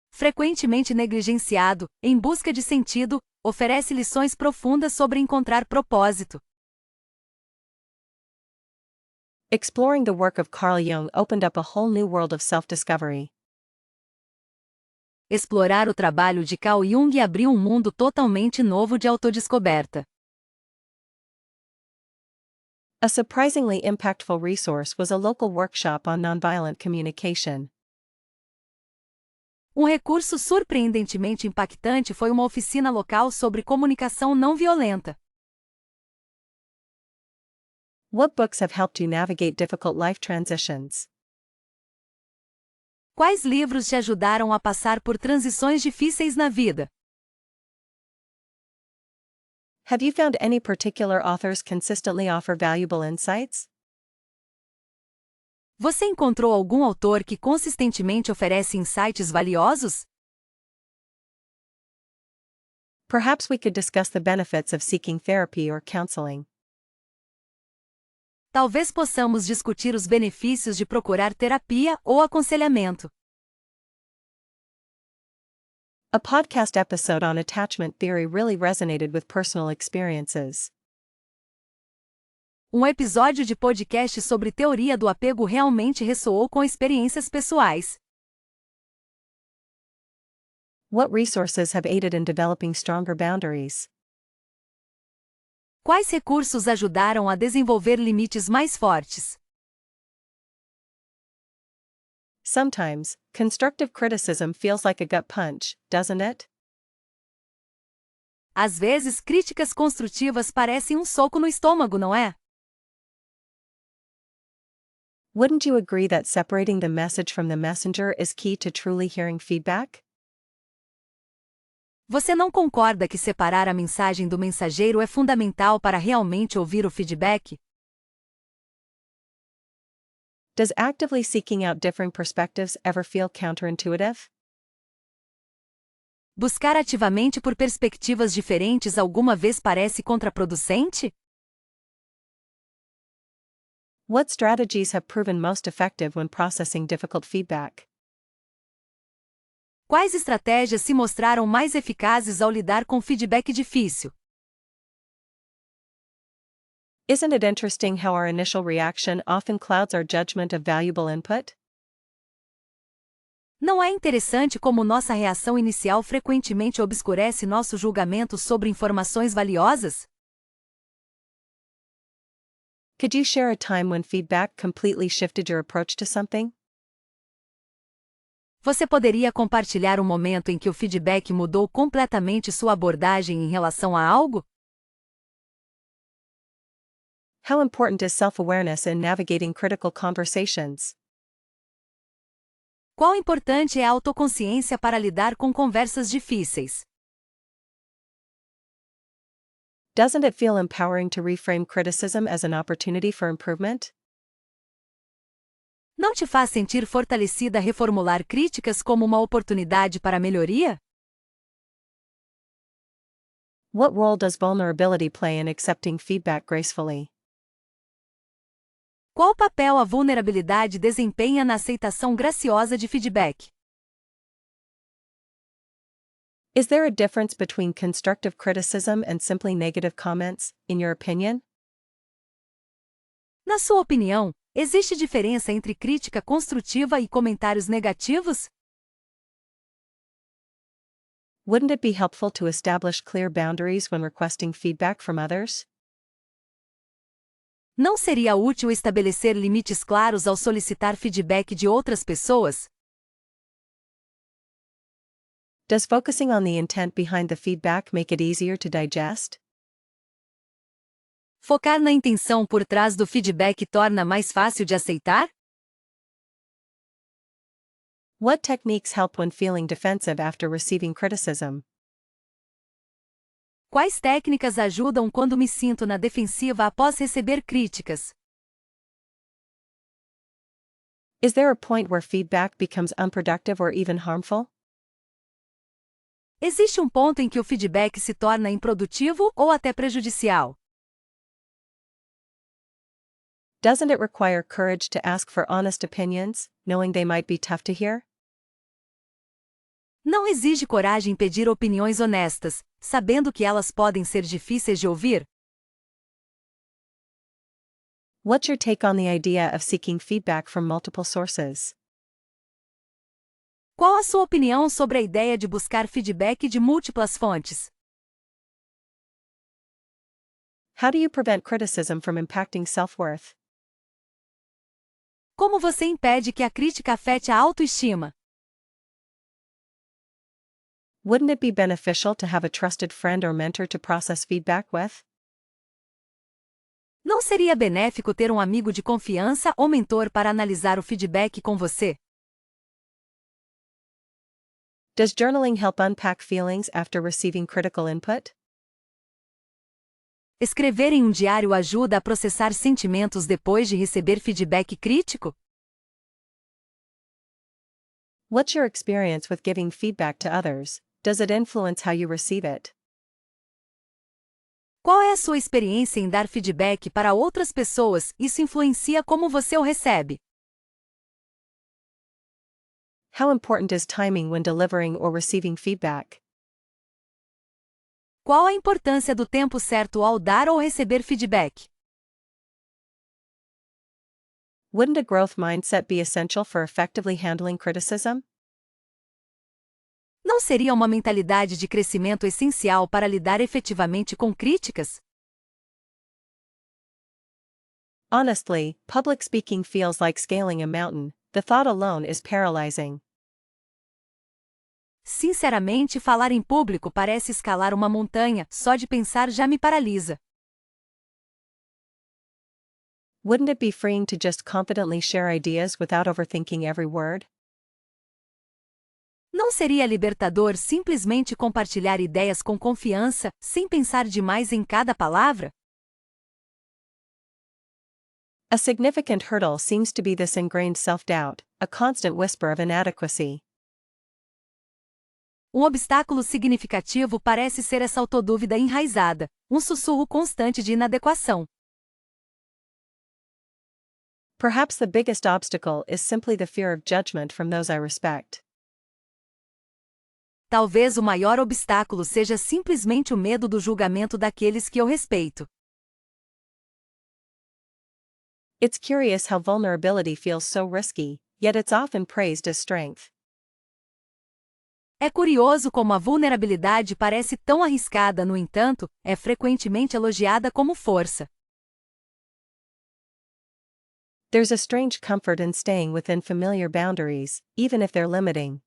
Frequentemente negligenciado, Em Busca de Sentido, oferece lições profundas sobre encontrar propósito. Exploring the work of Carl Jung opened up a whole new world of self-discovery. Explorar o trabalho de Carl Jung abriu um mundo totalmente novo de autodescoberta. A surprisingly impactful resource was a local workshop on nonviolent communication. Um recurso surpreendentemente impactante foi uma oficina local sobre comunicação não violenta. What books have helped you navigate difficult life transitions? Quais livros te ajudaram a passar por transições difíceis na vida? Have you found any particular authors consistently offer valuable insights? Você encontrou algum autor que consistentemente oferece insights valiosos? Perhaps we could discuss the benefits of seeking therapy or counseling. Talvez possamos discutir os benefícios de procurar terapia ou aconselhamento. A podcast episode on attachment theory really resonated with personal experiences. Um episódio de podcast sobre teoria do apego realmente ressoou com experiências pessoais. What resources have aided in developing stronger boundaries? Quais recursos ajudaram a desenvolver limites mais fortes? Sometimes, constructive criticism feels like a gut punch, doesn't it? Às vezes, críticas construtivas parecem soco no estômago, não é? Wouldn't you agree that separating the message from the messenger is key to truly hearing feedback? Você não concorda que separar a mensagem do mensageiro é fundamental para realmente ouvir o feedback? Does actively seeking out differing perspectives ever feel counterintuitive? Buscar ativamente por perspectivas diferentes alguma vez parece contraproducente? What strategies have proven most effective when processing difficult feedback? Quais estratégias se mostraram mais eficazes ao lidar com feedback difícil? Isn't it interesting how our initial reaction often clouds our judgment of valuable input? Não é interessante como nossa reação inicial frequentemente obscurece nosso julgamento sobre informações valiosas? Could you share a time when feedback completely shifted your approach to something? Você poderia compartilhar um momento em que o feedback mudou completamente sua abordagem em relação a algo? How important is self-awareness in navigating critical conversations? Quão importante é a autoconsciência para lidar com conversas difíceis? Doesn't it feel empowering to reframe criticism as an opportunity for improvement? Não te faz sentir fortalecida reformular críticas como uma oportunidade para melhoria? What role does vulnerability play in accepting feedback gracefully? Qual papel a vulnerabilidade desempenha na aceitação graciosa de feedback? Is there a difference between constructive criticism and simply negative comments, in your opinion? Na sua opinião, existe diferença entre crítica construtiva e comentários negativos? Wouldn't it be helpful to establish clear boundaries when requesting feedback from others? Não seria útil estabelecer limites claros ao solicitar feedback de outras pessoas? Does focusing on the intent behind the feedback make it easier to digest? Focar na intenção por trás do feedback torna mais fácil de aceitar? What techniques help when feeling defensive after receiving criticism? Quais técnicas ajudam quando me sinto na defensiva após receber críticas? Is there a point where feedback becomes unproductive or even harmful? Existe um ponto em que o feedback se torna improdutivo ou até prejudicial? Doesn't it require courage to ask for honest opinions, knowing they might be tough to hear? Não exige coragem pedir opiniões honestas, sabendo que elas podem ser difíceis de ouvir? What's your take on the idea of seeking feedback from multiple sources? Qual a sua opinião sobre a ideia de buscar feedback de múltiplas fontes? How do you prevent criticism from impacting self-worth? Como você impede que a crítica afete a autoestima? Wouldn't it be beneficial to have a trusted friend or mentor to process feedback with? Não seria benéfico ter um amigo de confiança ou mentor para analisar o feedback com você? Does journaling help unpack feelings after receiving critical input? Escrever em um diário ajuda a processar sentimentos depois de receber feedback crítico? What's your experience with giving feedback to others? Does it influence how you receive it? Qual é a sua experiência em dar feedback para outras pessoas? Isso influencia como você o recebe? How important is timing when delivering or receiving feedback? Qual a importância do tempo certo ao dar ou receber feedback? Wouldn't a growth mindset be essential for effectively handling criticism? Não seria uma mentalidade de crescimento essencial para lidar efetivamente com críticas? Honestly, public speaking feels like scaling a mountain. The thought alone is paralyzing. Sinceramente, falar em público parece escalar uma montanha, só de pensar já me paralisa. Wouldn't it be freeing to just confidently share ideas without overthinking every word? Não seria libertador simplesmente compartilhar ideias com confiança, sem pensar demais em cada palavra? A significant hurdle seems to be this ingrained self-doubt, a constant whisper of inadequacy. Um obstáculo significativo parece ser essa autodúvida enraizada, um sussurro constante de inadequação. Perhaps the biggest obstacle is simply the fear of judgment from those I respect. Talvez o maior obstáculo seja simplesmente o medo do julgamento daqueles que eu respeito. It's curious how vulnerability feels so risky, yet it's often praised as strength. É curioso como a vulnerabilidade parece tão arriscada, no entanto, é frequentemente elogiada como força. There's a strange comfort in staying within familiar boundaries, even if they're limiting.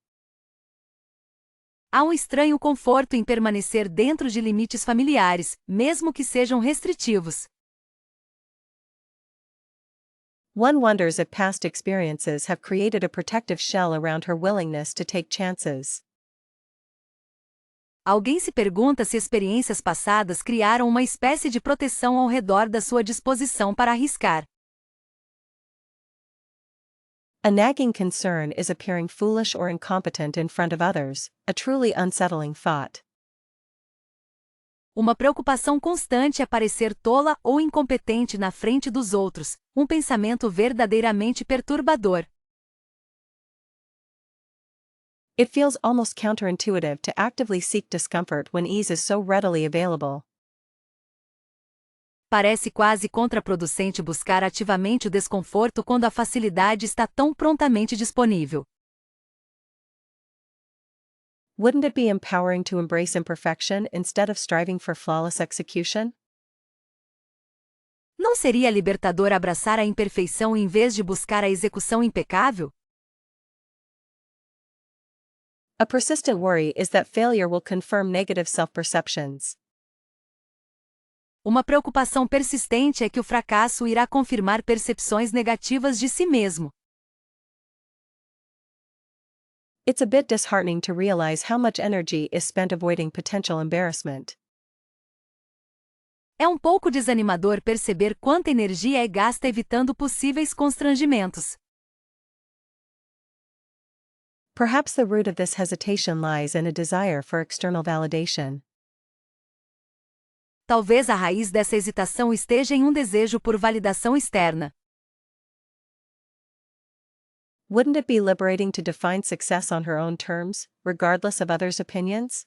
Há um estranho conforto em permanecer dentro de limites familiares, mesmo que sejam restritivos. One wonders if past experiences have created a protective shell around her willingness to take chances. Alguém se pergunta se experiências passadas criaram uma espécie de proteção ao redor da sua disposição para arriscar. A nagging concern is appearing foolish or incompetent in front of others, a truly unsettling thought. Uma preocupação constante é parecer tola ou incompetente na frente dos outros, um pensamento verdadeiramente perturbador. It feels almost counterintuitive to actively seek discomfort when ease is so readily available. Parece quase contraproducente buscar ativamente o desconforto quando a facilidade está tão prontamente disponível. Wouldn't it be empowering to embrace imperfection instead of striving for flawless execution? Não seria libertador abraçar a imperfeição em vez de buscar a execução impecável? A persistent worry is that failure will confirm negative self-perceptions. Uma preocupação persistente é que o fracasso irá confirmar percepções negativas de si mesmo. It's a bit disheartening to realize how much energy is spent avoiding potential embarrassment. É um pouco desanimador perceber quanta energia é gasta evitando possíveis constrangimentos. Perhaps the root of this hesitation lies in a desire for external validation. Talvez a raiz dessa hesitação esteja em um desejo por validação externa. Wouldn't it be liberating to define success on her own terms, regardless of others' opinions?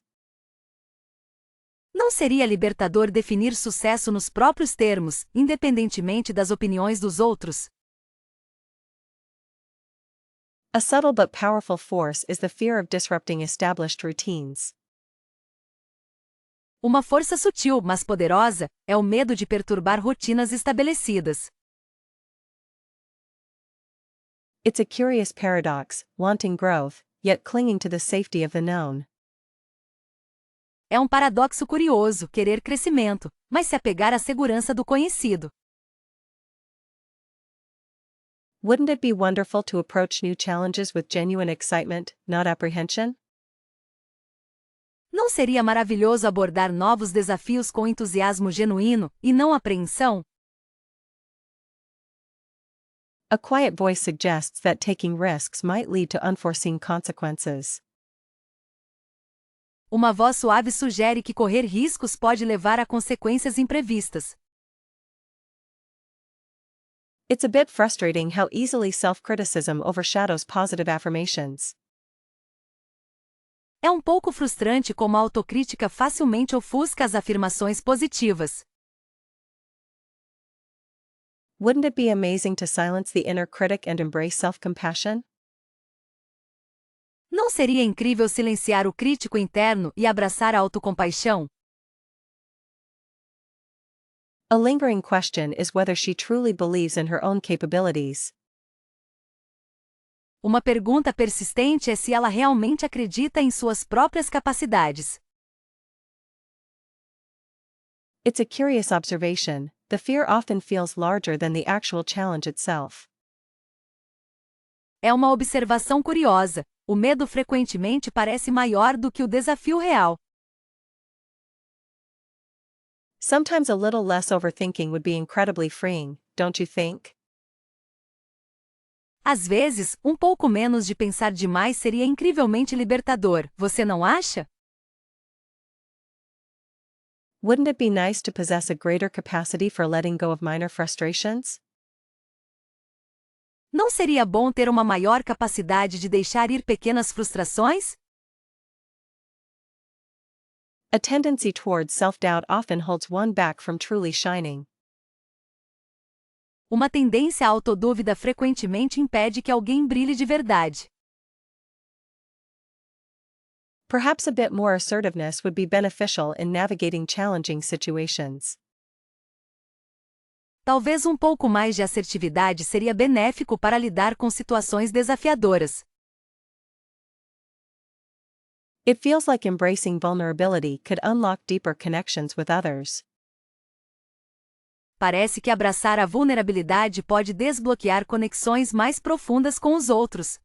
Não seria libertador definir sucesso nos próprios termos, independentemente das opiniões dos outros? A subtle but powerful force is the fear of disrupting established routines. Uma força sutil, mas poderosa, é o medo de perturbar rotinas estabelecidas. It's a curious paradox, wanting growth, yet clinging to the safety of the known. É um paradoxo curioso, querer crescimento, mas se apegar à segurança do conhecido. Wouldn't it be wonderful to approach new challenges with genuine excitement, not apprehension? Não seria maravilhoso abordar novos desafios com entusiasmo genuíno, e não apreensão? A quiet voice suggests that taking risks might lead to unforeseen consequences. Uma voz suave sugere que correr riscos pode levar a consequências imprevistas. It's a bit frustrating how easily self-criticism overshadows positive affirmations. É um pouco frustrante como a autocrítica facilmente ofusca as afirmações positivas. Wouldn't it be amazing to silence the inner critic and embrace self-compassion? Não seria incrível silenciar o crítico interno e abraçar a autocompaixão? A lingering question is whether she truly believes in her own capabilities. Uma pergunta persistente é se ela realmente acredita em suas próprias capacidades. It's a curious observation. The fear often feels larger than the actual challenge itself. É uma observação curiosa. O medo frequentemente parece maior do que o desafio real. Sometimes a little less overthinking would be incredibly freeing, don't you think? Às vezes, um pouco menos de pensar demais seria incrivelmente libertador, você não acha? Wouldn't it be nice to possess a greater capacity for letting go of minor frustrations? Não seria bom ter uma maior capacidade de deixar ir pequenas frustrações? A tendency towards self-doubt often holds one back from truly shining. Uma tendência à autodúvida frequentemente impede que alguém brilhe de verdade. Perhaps a bit more assertiveness would be beneficial in navigating challenging situations. Talvez um pouco mais de assertividade seria benéfico para lidar com situações desafiadoras. It feels like embracing vulnerability could unlock deeper connections with others. Parece que abraçar a vulnerabilidade pode desbloquear conexões mais profundas com os outros.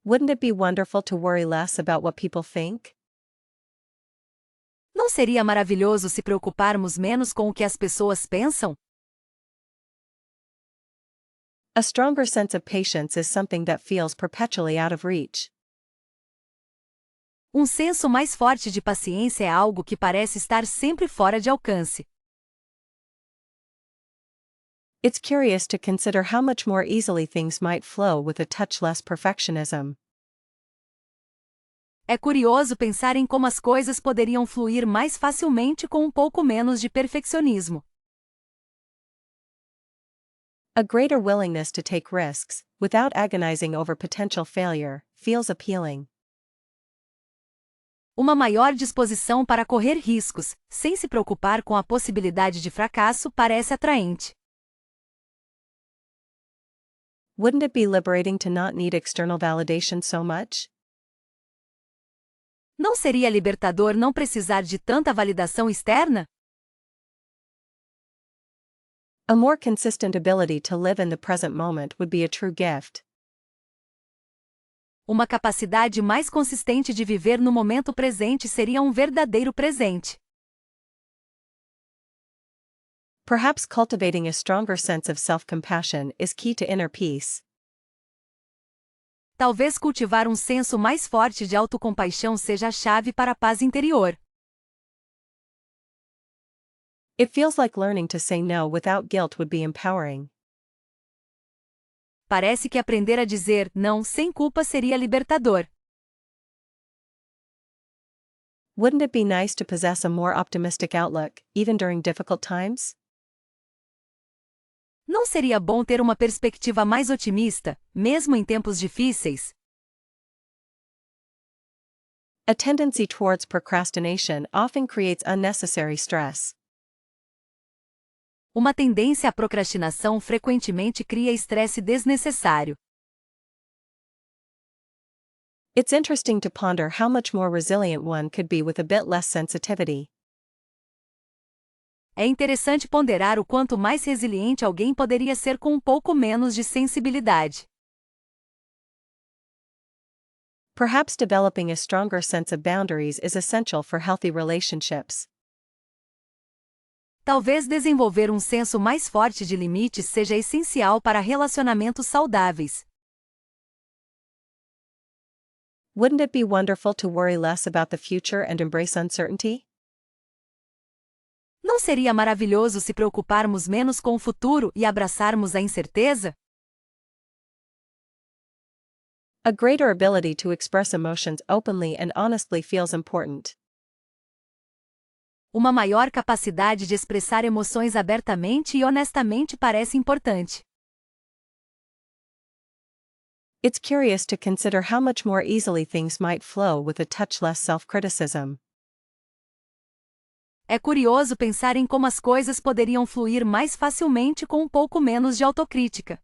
Wouldn't it be wonderful to worry less about what people think? Não seria maravilhoso se preocuparmos menos com o que as pessoas pensam? A stronger sense of patience is something that feels perpetually out of reach. Um senso mais forte de paciência é algo que parece estar sempre fora de alcance. It's curious to consider how much more easily things might flow with a touch less perfectionism. É curioso pensar em como as coisas poderiam fluir mais facilmente com um pouco menos de perfeccionismo. A greater willingness to take risks, without agonizing over potential failure, feels appealing. Uma maior disposição para correr riscos, sem se preocupar com a possibilidade de fracasso, parece atraente. Wouldn't it be liberating to not need external validation so much? Não seria libertador não precisar de tanta validação externa? A more consistent ability to live in the present moment would be a true gift. Uma capacidade mais consistente de viver no momento presente seria um verdadeiro presente. Perhaps cultivating a stronger sense of self-compassion is key to inner peace. Talvez cultivar um senso mais forte de autocompaixão seja a chave para a paz interior. It feels like learning to say no without guilt would be empowering. Parece que aprender a dizer não sem culpa seria libertador. Wouldn't it be nice to possess a more optimistic outlook, even during difficult times? Não seria bom ter uma perspectiva mais otimista, mesmo em tempos difíceis? A tendency towards procrastination often creates unnecessary stress. Uma tendência à procrastinação frequentemente cria estresse desnecessário. It's interesting to ponder how much more resilient one could be with a bit less sensitivity. É interessante ponderar o quanto mais resiliente alguém poderia ser com um pouco menos de sensibilidade. Perhaps developing a stronger sense of boundaries is essential for healthy relationships. Talvez desenvolver um senso mais forte de limites seja essencial para relacionamentos saudáveis. Wouldn't it be wonderful to worry less about the future and embrace uncertainty? Não seria maravilhoso se preocuparmos menos com o futuro e abraçarmos a incerteza? A greater ability to express emotions openly and honestly feels important. Uma maior capacidade de expressar emoções abertamente e honestamente parece importante. It's curious to consider how much more easily things might flow with a touch less self-criticism. É curioso pensar em como as coisas poderiam fluir mais facilmente com um pouco menos de autocrítica.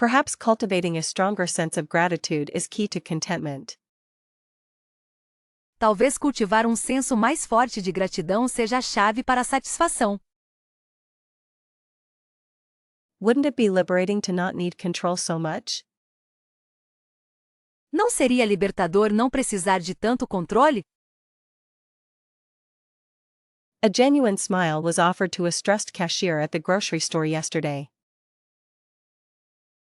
Perhaps cultivating a stronger sense of gratitude is key to contentment. Talvez cultivar um senso mais forte de gratidão seja a chave para a satisfação. Wouldn't it be liberating to not need control so much? Não seria libertador não precisar de tanto controle? A genuine smile was offered to a stressed cashier at the grocery store yesterday.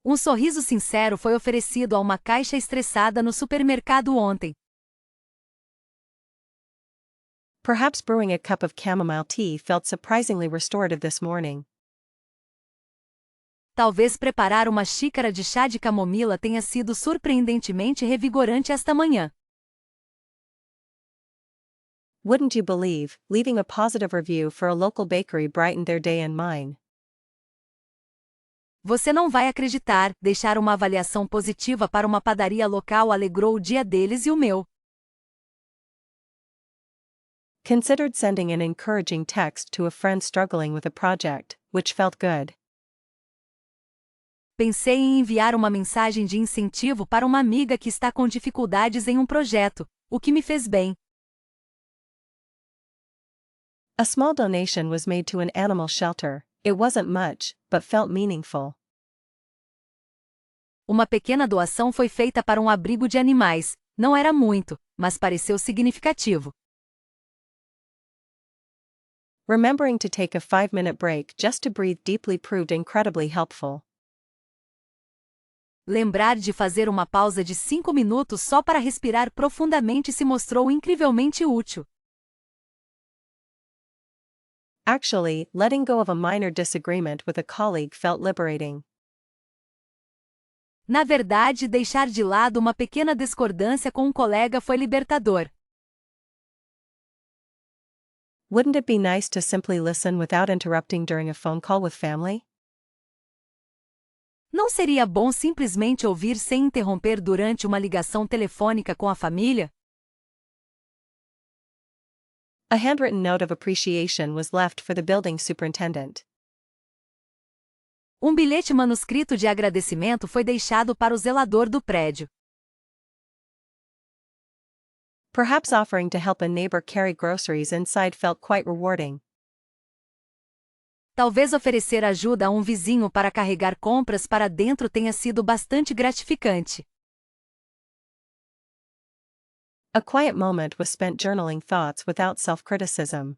Um sorriso sincero foi oferecido a uma caixa estressada no supermercado ontem. Perhaps brewing a cup of chamomile tea felt surprisingly restorative this morning. Talvez preparar uma xícara de chá de camomila tenha sido surpreendentemente revigorante esta manhã. Wouldn't you believe, leaving a positive review for a local bakery brightened their day and mine. Você não vai acreditar, deixar uma avaliação positiva para uma padaria local alegrou o dia deles e o meu. Considered sending an encouraging text to a friend struggling with a project, which felt good. Pensei em enviar uma mensagem de incentivo para uma amiga que está com dificuldades em um projeto, o que me fez bem. A small donation was made to an animal shelter. It wasn't much, but felt meaningful. Uma pequena doação foi feita para um abrigo de animais. Não era muito, mas pareceu significativo. Remembering to take a 5-minute break just to breathe deeply proved incredibly helpful. Lembrar de fazer uma pausa de 5 minutos só para respirar profundamente se mostrou incrivelmente útil. Actually, letting go of a minor disagreement with a colleague felt liberating. Na verdade, deixar de lado uma pequena discordância com um colega foi libertador. Wouldn't it be nice to simply listen without interrupting during a phone call with family? Não seria bom simplesmente ouvir sem interromper durante uma ligação telefônica com a família? A handwritten note of appreciation was left for the building superintendent. Um bilhete manuscrito de agradecimento foi deixado para o zelador do prédio. Perhaps offering to help a neighbor carry groceries inside felt quite rewarding. Talvez oferecer ajuda a um vizinho para carregar compras para dentro tenha sido bastante gratificante. A quiet moment was spent journaling thoughts without self-criticism.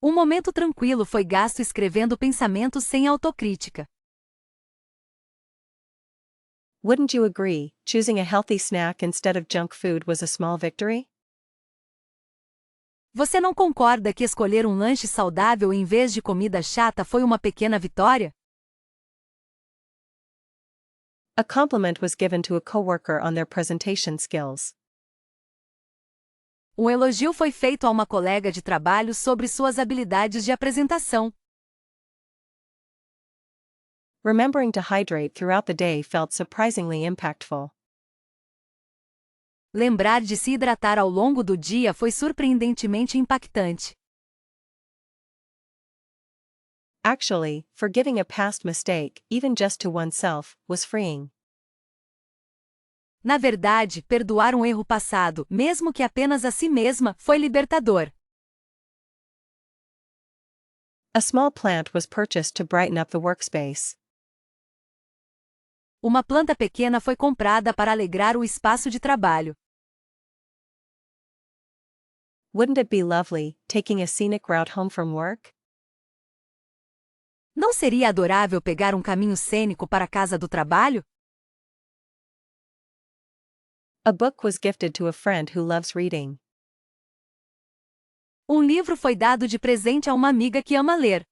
Um momento tranquilo foi gasto escrevendo pensamentos sem autocrítica. Wouldn't you agree, choosing a healthy snack instead of junk food was a small victory? Você não concorda que escolher um lanche saudável em vez de comida chata foi uma pequena vitória? A compliment was given to a coworker on their presentation skills. Um elogio foi feito a uma colega de trabalho sobre suas habilidades de apresentação. Remembering to hydrate throughout the day felt surprisingly impactful. Lembrar de se hidratar ao longo do dia foi surpreendentemente impactante. Actually, forgiving a past mistake, even just to oneself, was freeing. Na verdade, perdoar um erro passado, mesmo que apenas a si mesma, foi libertador. A small plant was purchased to brighten up the workspace. Uma planta pequena foi comprada para alegrar o espaço de trabalho. Wouldn't it be lovely, taking a scenic route home from work? Não seria adorável pegar um caminho cênico para a casa do trabalho? A book was gifted to a friend who loves reading. Um livro foi dado de presente a uma amiga que ama ler.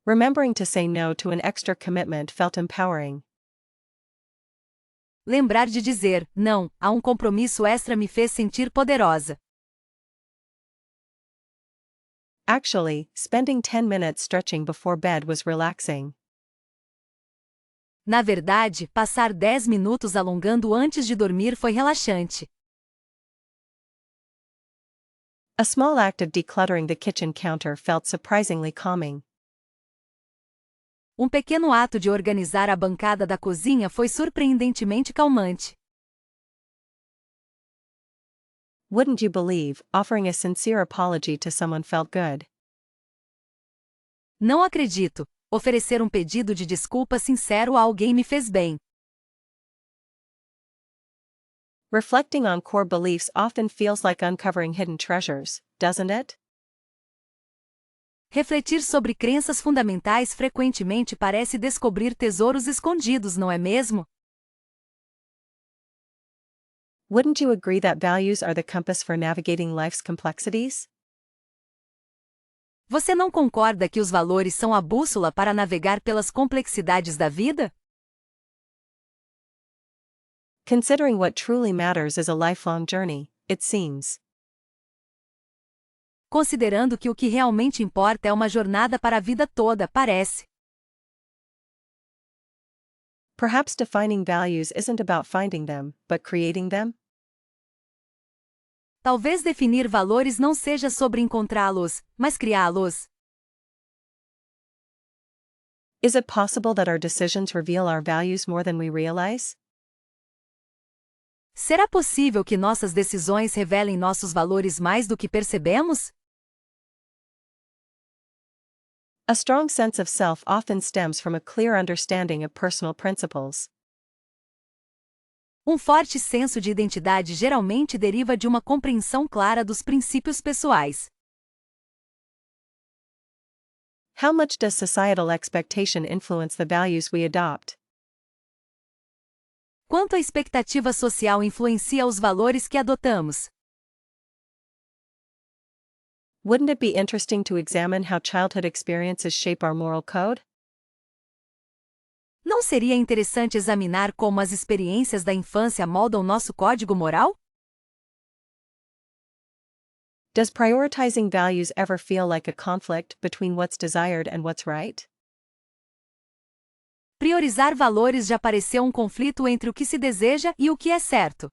Remembering to say no to an extra commitment felt empowering. Lembrar de dizer não a um compromisso extra me fez sentir poderosa. Actually, spending 10 minutes stretching before bed was relaxing. Na verdade, passar 10 minutos alongando antes de dormir foi relaxante. A small act of decluttering the kitchen counter felt surprisingly calming. Um pequeno ato de organizar a bancada da cozinha foi surpreendentemente calmante. Wouldn't you believe, offering a sincere apology to someone felt good? Não acredito. Oferecer um pedido de desculpa sincero a alguém me fez bem. Reflecting on core beliefs often feels like uncovering hidden treasures, doesn't it? Refletir sobre crenças fundamentais frequentemente parece descobrir tesouros escondidos, não é mesmo? Wouldn't you agree that values are the compass for navigating life's complexities? Você não concorda que os valores são a bússola para navegar pelas complexidades da vida? Considering what truly matters is a lifelong journey, it seems. Considerando que o que realmente importa é uma jornada para a vida toda, parece. Perhaps defining values isn't about finding them, but creating them? Talvez definir valores não seja sobre encontrá-los, mas criá-los. Is it possible that our decisions reveal our values more than we realize? Será possível que nossas decisões revelem nossos valores mais do que percebemos? A strong sense of self often stems from a clear understanding of personal principles. Um forte senso de identidade geralmente deriva de uma compreensão clara dos princípios pessoais. How much does societal expectation influence the values we adopt? Quanto a expectativa social influencia os valores que adotamos? Wouldn't it be interesting to examine how childhood experiences shape our moral code? Não seria interessante examinar como as experiências da infância moldam nosso código moral? Does prioritizing values ever feel like a conflict between what's desired and what's right? Priorizar valores já pareceu um conflito entre o que se deseja e o que é certo.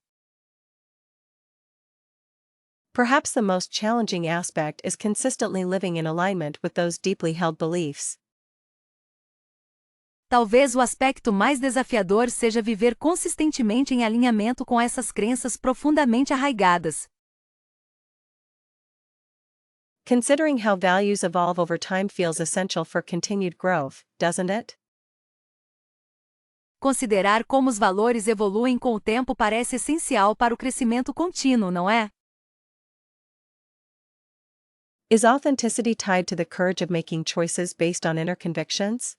Perhaps the most challenging aspect is consistently living in alignment with those deeply held beliefs. Talvez o aspecto mais desafiador seja viver consistentemente em alinhamento com essas crenças profundamente arraigadas. Considering how values evolve over time feels essential for continued growth, doesn't it? Considerar como os valores evoluem com o tempo parece essencial para o crescimento contínuo, não é? Is authenticity tied to the courage of making choices based on inner convictions?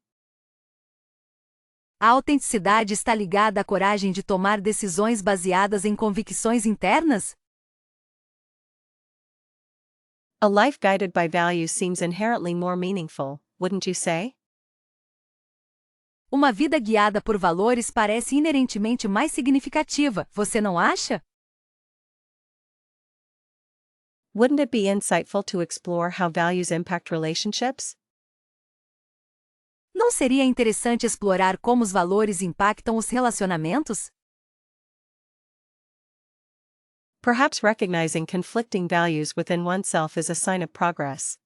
A autenticidade está ligada à coragem de tomar decisões baseadas em convicções internas? A life guided by values seems inherently more meaningful, wouldn't you say? Uma vida guiada por valores parece inerentemente mais significativa, você não acha? Wouldn't it be insightful to explore how values impact relationships? Não seria interessante explorar como os valores impactam os relacionamentos? Perhaps recognizing conflicting values within oneself is a sign of progress.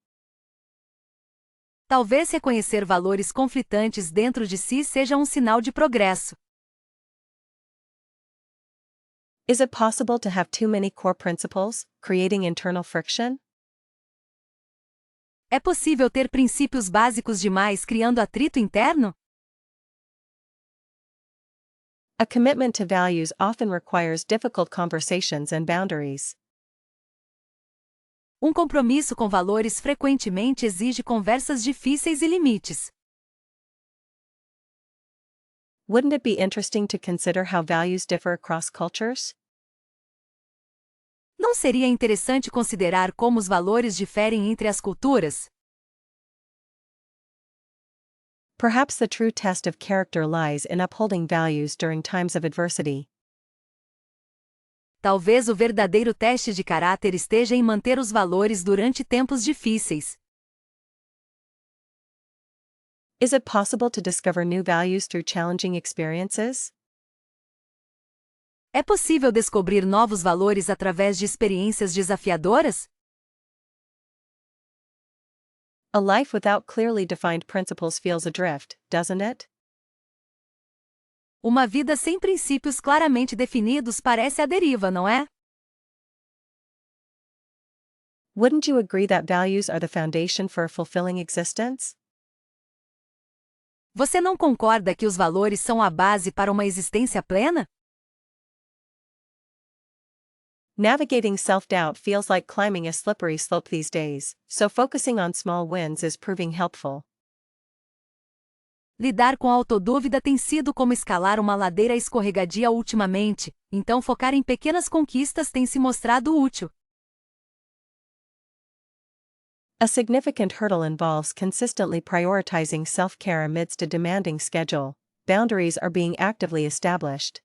Talvez reconhecer valores conflitantes dentro de si seja um sinal de progresso. Is it possible to have too many core principles, creating internal friction? É possível ter princípios básicos demais criando atrito interno? A commitment to values often requires difficult conversations and boundaries. Um compromisso com valores frequentemente exige conversas difíceis e limites. Wouldn't it be interesting to consider how values differ across cultures? Não seria interessante considerar como os valores diferem entre as culturas? Perhaps the true test of character lies in upholding values during times of adversity. Talvez o verdadeiro teste de caráter esteja em manter os valores durante tempos difíceis. Is it possible to discover new values through challenging experiences? É possível descobrir novos valores através de experiências desafiadoras? A life without clearly defined principles feels adrift, doesn't it? Uma vida sem princípios claramente definidos parece à deriva, não é? Wouldn't you agree that values are the foundation for a fulfilling existence? Você não concorda que os valores são a base para uma existência plena? Navigating self-doubt feels like climbing a slippery slope these days, so focusing on small wins is proving helpful. Lidar com a autodúvida tem sido como escalar uma ladeira escorregadia ultimamente, então focar em pequenas conquistas tem se mostrado útil. A significant hurdle involves consistently prioritizing self-care amidst a demanding schedule. Boundaries are being actively established.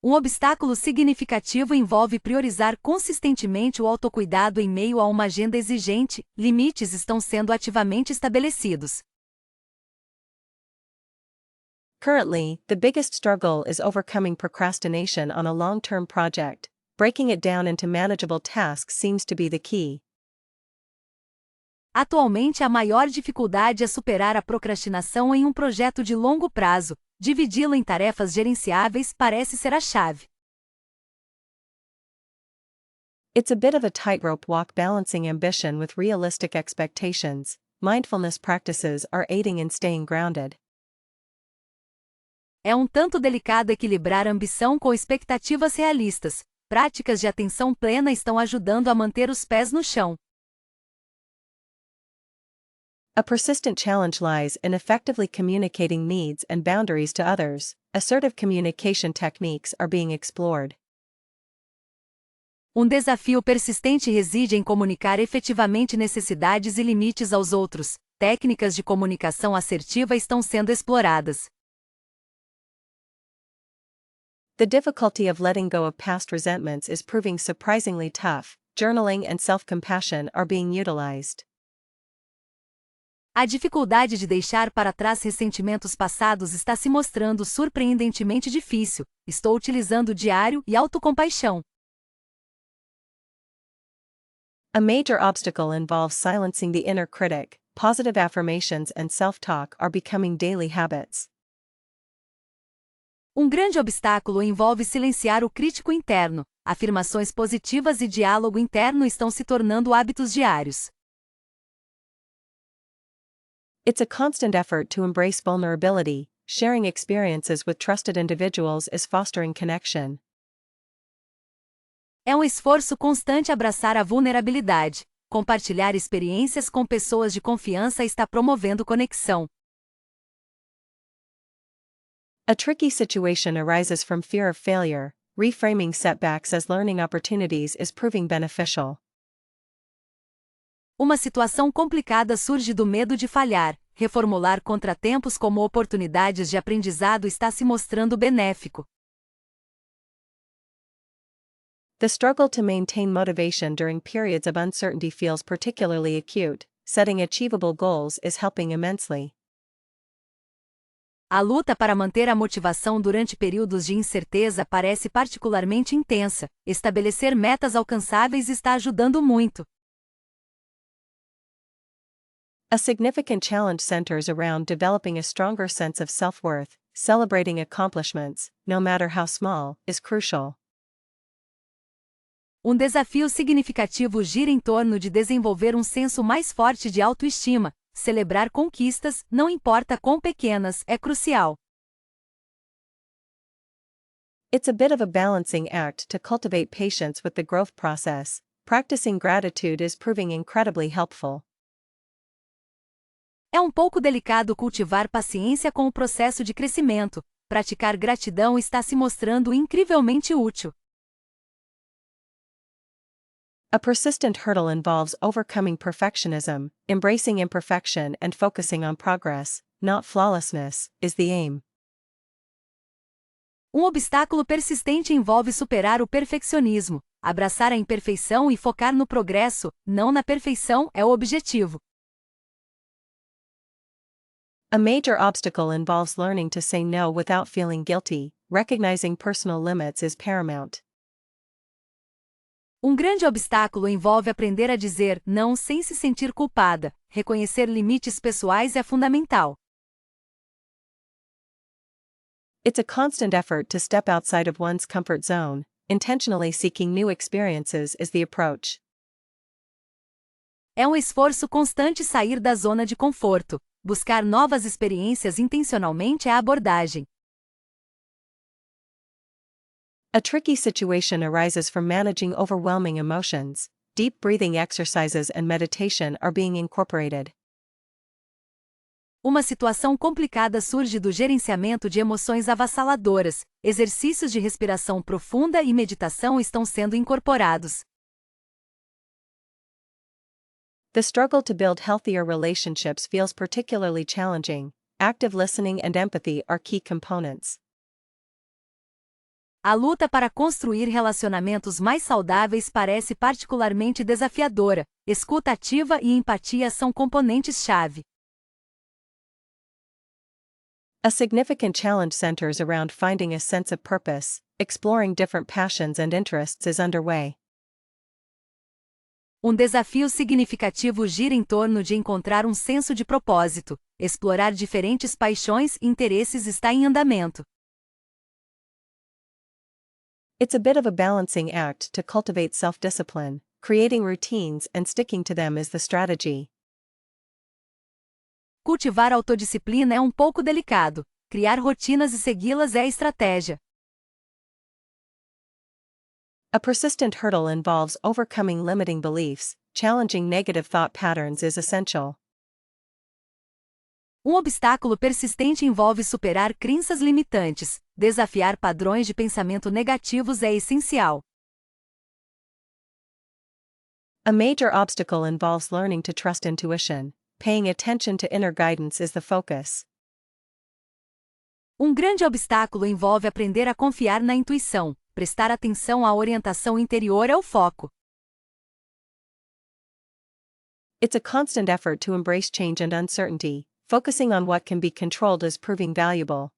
Um obstáculo significativo envolve priorizar consistentemente o autocuidado em meio a uma agenda exigente. Limites estão sendo ativamente estabelecidos. Currently, the biggest struggle is overcoming procrastination on a long-term project. Breaking it down into manageable tasks seems to be the key. Atualmente, a maior dificuldade é superar a procrastinação em um projeto de longo prazo. Dividi-lo em tarefas gerenciáveis parece ser a chave. It's a bit of a tightrope walk balancing ambition with realistic expectations. Mindfulness practices are aiding in staying grounded. É um tanto delicado equilibrar ambição com expectativas realistas. Práticas de atenção plena estão ajudando a manter os pés no chão. A persistent challenge lies in effectively communicating needs and boundaries to others. Assertive communication techniques are being explored. Um desafio persistente reside em comunicar efetivamente necessidades e limites aos outros. Técnicas de comunicação assertiva estão sendo exploradas. The difficulty of letting go of past resentments is proving surprisingly tough. Journaling and self-compassion are being utilized. A dificuldade de deixar para trás ressentimentos passados está se mostrando surpreendentemente difícil. Estou utilizando o diário e autocompaixão. A major obstacle involves silencing the inner critic. Positive affirmations and self-talk are becoming daily habits. Um grande obstáculo envolve silenciar o crítico interno. Afirmações positivas e diálogo interno estão se tornando hábitos diários. It's a constant effort to embrace vulnerability. Sharing experiences with trusted individuals is fostering connection. É um esforço constante abraçar a vulnerabilidade. Compartilhar experiências com pessoas de confiança está promovendo conexão. A tricky situation arises from fear of failure. Reframing setbacks as learning opportunities is proving beneficial. Uma situação complicada surge do medo de falhar. Reformular contratempos como oportunidades de aprendizado está se mostrando benéfico. The struggle to maintain motivation during periods of uncertainty feels particularly acute. Setting achievable goals is helping immensely. A luta para manter a motivação durante períodos de incerteza parece particularmente intensa. Estabelecer metas alcançáveis está ajudando muito. A significant challenge centers around developing a stronger sense of self-worth. Celebrating accomplishments, no matter how small, is crucial. Um desafio significativo gira em torno de desenvolver um senso mais forte de autoestima. Celebrar conquistas, não importa quão pequenas, é crucial. It's a bit of a balancing act to cultivate patience with the growth process. Practicing gratitude is proving incredibly helpful. É um pouco delicado cultivar paciência com o processo de crescimento. Praticar gratidão está se mostrando incrivelmente útil. A persistent hurdle involves overcoming perfectionism. Embracing imperfection and focusing on progress, not flawlessness, is the aim. Um obstáculo persistente envolve superar o perfeccionismo. Abraçar a imperfeição e focar no progresso, não na perfeição, é o objetivo. A major obstacle involves learning to say no without feeling guilty. Recognizing personal limits is paramount. Um grande obstáculo envolve aprender a dizer não sem se sentir culpada. Reconhecer limites pessoais é fundamental. It's a constant effort to step outside of one's comfort zone. Intentionally seeking new experiences is the approach. É um esforço constante sair da zona de conforto. Buscar novas experiências intencionalmente é a abordagem. A tricky situation arises from managing overwhelming emotions. Deep breathing exercises and meditation are being incorporated. Uma situação complicada surge do gerenciamento de emoções avassaladoras. Exercícios de respiração profunda e meditação estão sendo incorporados. The struggle to build healthier relationships feels particularly challenging. Active listening and empathy are key components. A luta para construir relacionamentos mais saudáveis parece particularmente desafiadora. Escuta ativa e empatia são componentes-chave. A significant challenge centers around finding a sense of purpose. Exploring different passions and interests is underway. Um desafio significativo gira em torno de encontrar um senso de propósito. Explorar diferentes paixões e interesses está em andamento. It's a bit of a balancing act to cultivate self-discipline. Creating routines and sticking to them is the strategy. Cultivar autodisciplina é um pouco delicado. Criar rotinas e segui-las é a estratégia. A persistent hurdle involves overcoming limiting beliefs. Challenging negative thought patterns is essential. Um obstáculo persistente envolve superar crenças limitantes. Desafiar padrões de pensamento negativos é essencial. A major obstacle involves learning to trust intuition. Paying attention to inner guidance is the focus. Um grande obstáculo envolve aprender a confiar na intuição. Prestar atenção à orientação interior é o foco. It's a constant effort to embrace change and uncertainty. Focusing on what can be controlled is proving valuable.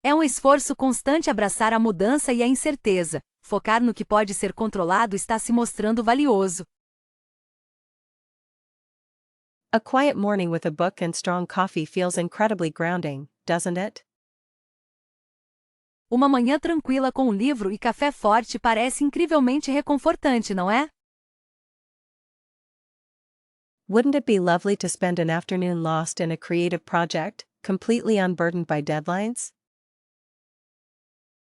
É um esforço constante abraçar a mudança e a incerteza. Focar no que pode ser controlado está se mostrando valioso. A quiet morning with a book and strong coffee feels incredibly grounding, doesn't it? Uma manhã tranquila com um livro e café forte parece incrivelmente reconfortante, não é? Wouldn't it be lovely to spend an afternoon lost in a creative project, completely unburdened by deadlines?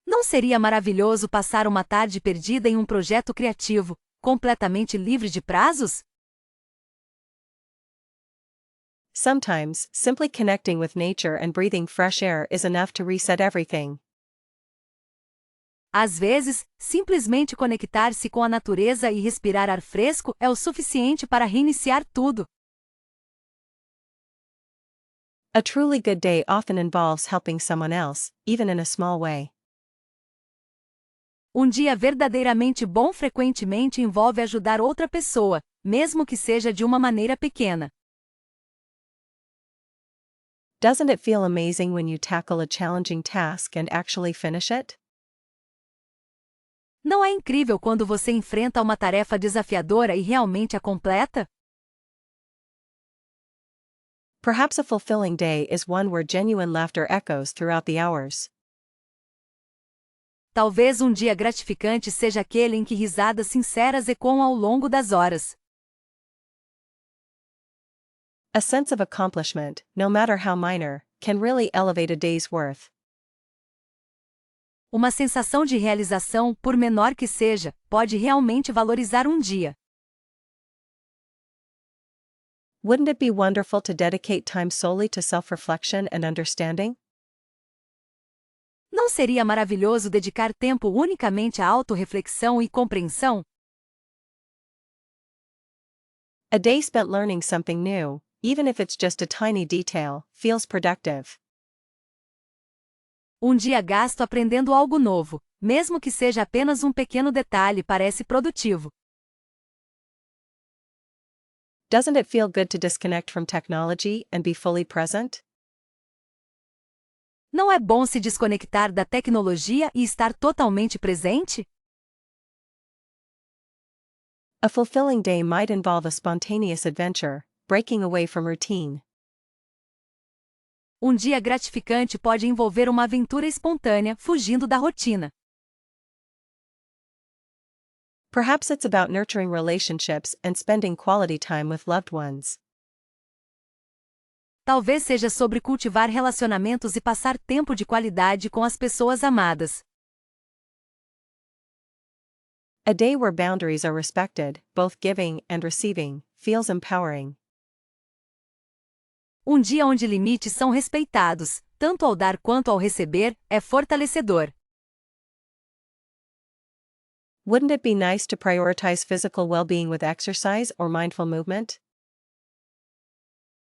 Não seria maravilhoso passar uma tarde perdida em um projeto criativo, completamente livre de prazos? Sometimes, simply connecting with nature and breathing fresh air is enough to reset everything. Às vezes, simplesmente conectar-se com a natureza e respirar ar fresco é o suficiente para reiniciar tudo. A truly good day often involves helping someone else, even in a small way. Um dia verdadeiramente bom frequentemente envolve ajudar outra pessoa, mesmo que seja de uma maneira pequena. Doesn't it feel amazing when you tackle a challenging task and actually finish it? Não é incrível quando você enfrenta uma tarefa desafiadora e realmente a completa? Perhaps a fulfilling day is one where genuine laughter echoes throughout the hours. Talvez um dia gratificante seja aquele em que risadas sinceras ecoam ao longo das horas. A sense of accomplishment, no matter how minor, can really elevate a day's worth. Uma sensação de realização, por menor que seja, pode realmente valorizar um dia. Wouldn't it be wonderful to dedicate time solely to self-reflection and understanding? Não seria maravilhoso dedicar tempo unicamente à autorreflexão e compreensão? A day spent learning something new, even if it's just a tiny detail, feels productive. Um dia gasto aprendendo algo novo, mesmo que seja apenas um pequeno detalhe, parece produtivo. Doesn't it feel good to disconnect from technology and be fully present? Não é bom se desconectar da tecnologia e estar totalmente presente? A fulfilling day might involve a spontaneous adventure, breaking away from routine. Dia gratificante pode envolver uma aventura espontânea, fugindo da rotina. Perhaps it's about nurturing relationships and spending quality time with loved ones. Talvez seja sobre cultivar relacionamentos e passar tempo de qualidade com as pessoas amadas. A day where boundaries are respected, both giving and receiving, feels empowering. Dia onde limites são respeitados, tanto ao dar quanto ao receber, é fortalecedor. Wouldn't it be nice to prioritize physical well-being with exercise or mindful movement?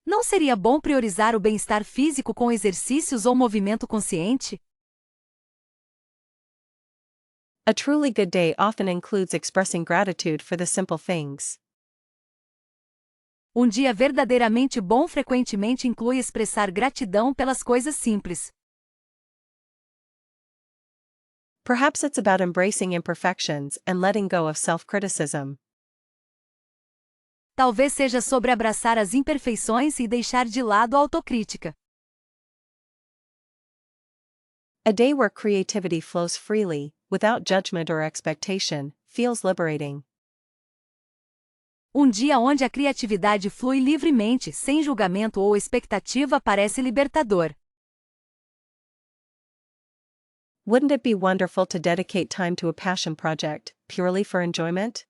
Não seria bom priorizar o bem-estar físico com exercícios ou movimento consciente? A truly good day often includes expressing gratitude for the simple things. Dia verdadeiramente bom frequentemente inclui expressar gratidão pelas coisas simples. Perhaps it's about embracing imperfections and letting go of self-criticism. Talvez seja sobre abraçar as imperfeições e deixar de lado a autocrítica. A day where creativity flows freely, without judgment or expectation, feels liberating. Dia onde a criatividade flui livremente, sem julgamento ou expectativa, parece libertador. Wouldn't it be wonderful to dedicate time to a passion project, purely for enjoyment?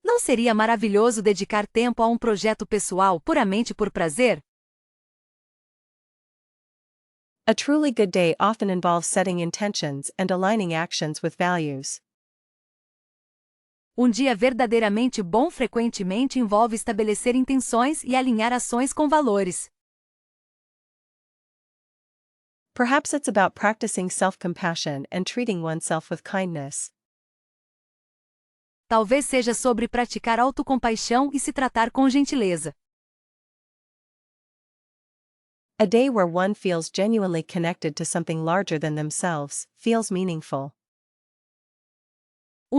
Não seria maravilhoso dedicar tempo a um projeto pessoal puramente por prazer? A truly good day often involves setting intentions and aligning actions with values. Dia verdadeiramente bom frequentemente envolve estabelecer intenções e alinhar ações com valores. Perhaps it's about practicing self-compassion and treating oneself with kindness. Talvez seja sobre praticar autocompaixão e se tratar com gentileza. A day where one feels genuinely connected to something larger than themselves feels meaningful.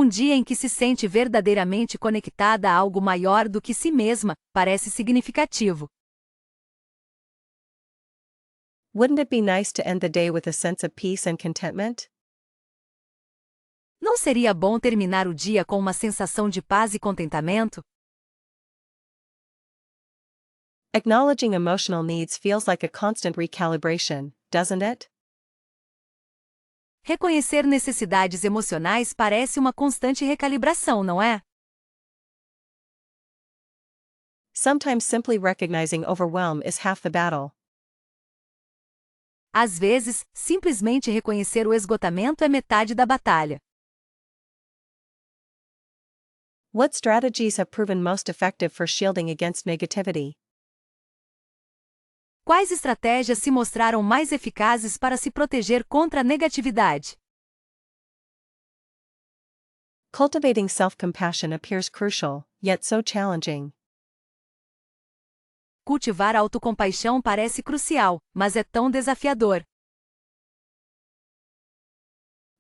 Dia em que se sente verdadeiramente conectada a algo maior do que si mesma, parece significativo. Wouldn't it be nice to end the day with a sense of peace and contentment? Não seria bom terminar o dia com uma sensação de paz e contentamento? Acknowledging emotional needs feels like a constant recalibration, doesn't it? Reconhecer necessidades emocionais parece uma constante recalibração, não é? Sometimes simply recognizing overwhelm is half the battle. Às vezes, simplesmente reconhecer o esgotamento é metade da batalha. What strategies have proven most effective for shielding against negativity? Quais estratégias se mostraram mais eficazes para se proteger contra a negatividade? Cultivating self-compassion appears crucial, yet so challenging. Cultivar a autocompaixão parece crucial, mas é tão desafiador.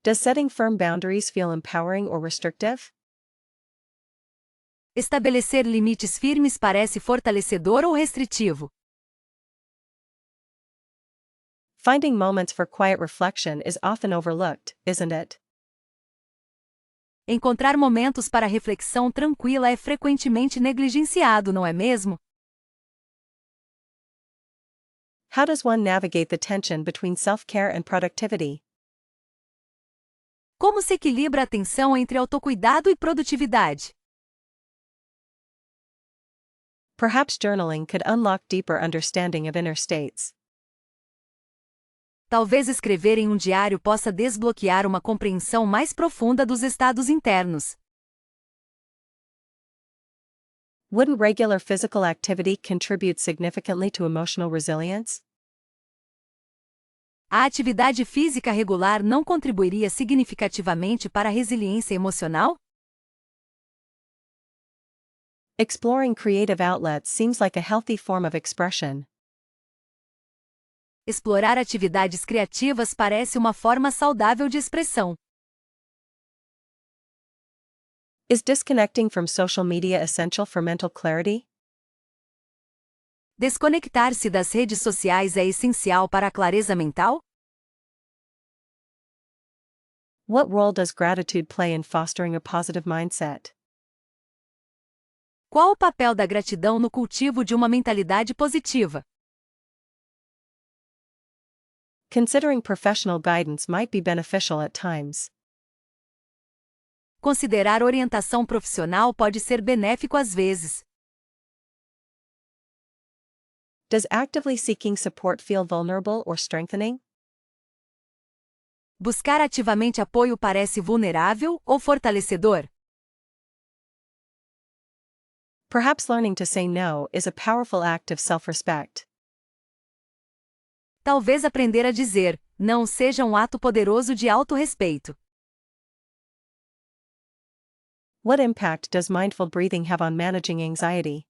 Does setting firm boundaries feel empowering or restrictive? Estabelecer limites firmes parece fortalecedor ou restritivo? Finding moments for quiet reflection is often overlooked, isn't it? Encontrar momentos para reflexão tranquila é frequentemente negligenciado, não é mesmo? How does one navigate the tension between self-care and productivity? Como se equilibra a tensão entre autocuidado e produtividade? Perhaps journaling could unlock deeper understanding of inner states. Talvez escrever em diário possa desbloquear uma compreensão mais profunda dos estados internos. Wouldn't regular physical activity contribute significantly to emotional resilience? A atividade física regular não contribuiria significativamente para a resiliência emocional? Exploring creative outlets seems like a healthy form of expression. Explorar atividades criativas parece uma forma saudável de expressão. Is disconnecting from social media essential for mental clarity? Desconectar-se das redes sociais é essencial para a clareza mental? What role does gratitude play in fostering a positive mindset? Qual o papel da gratidão no cultivo de uma mentalidade positiva? Considering professional guidance might be beneficial at times. Considerar orientação profissional pode ser benéfico às vezes. Does actively seeking support feel vulnerable or strengthening? Buscar ativamente apoio parece vulnerável ou fortalecedor? Perhaps learning to say no is a powerful act of self-respect. Talvez aprender a dizer não seja um ato poderoso de autorrespeito. What impact does mindful breathing have on managing anxiety?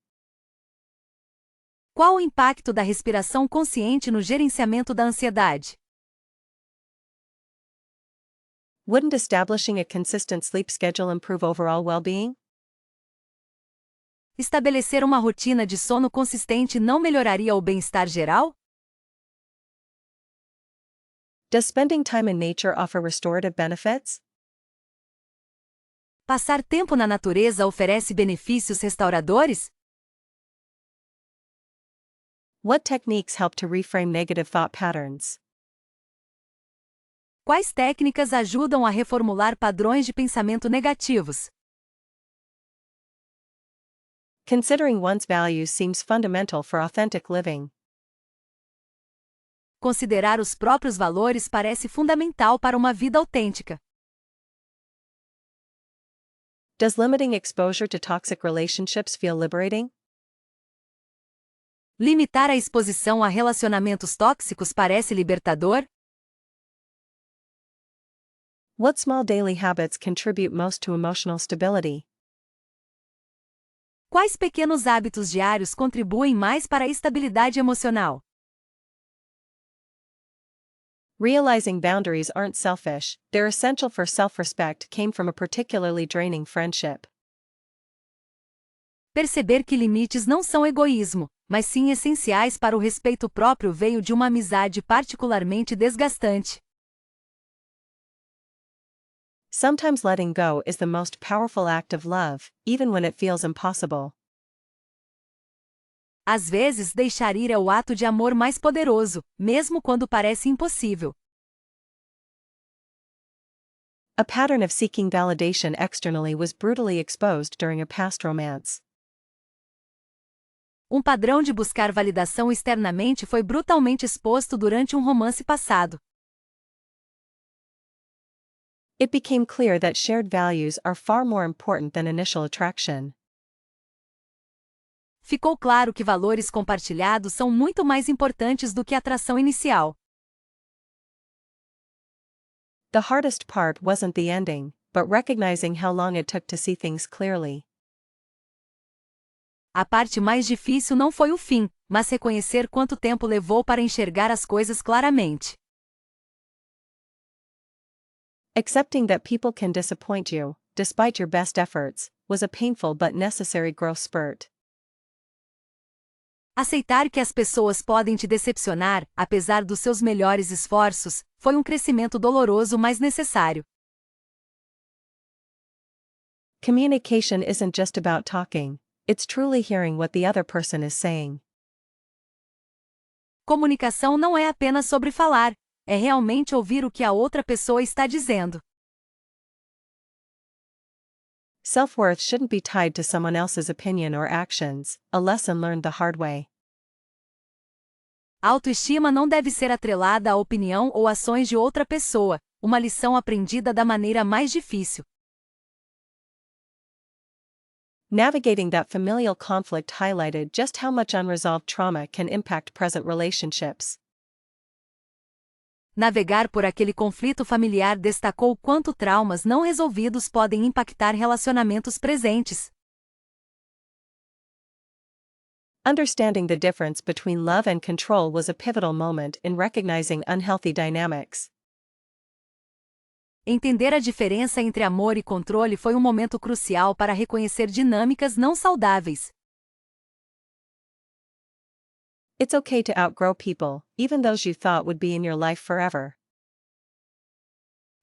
Qual o impacto da respiração consciente no gerenciamento da ansiedade? Wouldn't establishing a consistent sleep schedule improve overall well-being? Estabelecer uma rotina de sono consistente não melhoraria o bem-estar geral? Does spending time in nature offer restorative benefits? Passar tempo na natureza oferece benefícios restauradores? What techniques help to reframe negative thought patterns? Quais técnicas ajudam a reformular padrões de pensamento negativos? Considering one's values seems fundamental for authentic living. Considerar os próprios valores parece fundamental para uma vida autêntica. Does limiting exposure to toxic relationships feel liberating? Limitar a exposição a relacionamentos tóxicos parece libertador? What small daily habits contribute most to emotional stability? Quais pequenos hábitos diários contribuem mais para a estabilidade emocional? Realizing boundaries aren't selfish, they're essential for self-respect came from a particularly draining friendship. Perceber que limites não são egoísmo, mas sim essenciais para o respeito próprio veio de uma amizade particularmente desgastante. Sometimes letting go is the most powerful act of love, even when it feels impossible. Às vezes, deixar ir é o ato de amor mais poderoso, mesmo quando parece impossível. A pattern of seeking validation externally was brutally exposed during a past romance. Um padrão de buscar validação externamente foi brutalmente exposto durante um romance passado. It became clear that shared values are far more important than initial attraction. Ficou claro que valores compartilhados são muito mais importantes do que a atração inicial. The hardest part wasn't the ending, but recognizing how long it took to see things clearly. A parte mais difícil não foi o fim, mas reconhecer quanto tempo levou para enxergar as coisas claramente. Accepting that people can disappoint you, despite your best efforts, was a painful but necessary growth spurt. Aceitar que as pessoas podem te decepcionar, apesar dos seus melhores esforços, foi um crescimento doloroso mas necessário. Communication isn't just about talking, it's truly hearing what the other person is saying. Comunicação não é apenas sobre falar, é realmente ouvir o que a outra pessoa está dizendo. Self-worth shouldn't be tied to someone else's opinion or actions, a lesson learned the hard way. A autoestima não deve ser atrelada à opinião ou ações de outra pessoa, uma lição aprendida da maneira mais difícil. Navigating that familial conflict highlighted just how much unresolved trauma can impact present relationships. Navegar por aquele conflito familiar destacou quanto traumas não resolvidos podem impactar relacionamentos presentes. Understanding the difference between love and control was a pivotal moment in recognizing unhealthy dynamics. Entender a diferença entre amor e controle foi um momento crucial para reconhecer dinâmicas não saudáveis. It's okay to outgrow people, even those you thought would be in your life forever.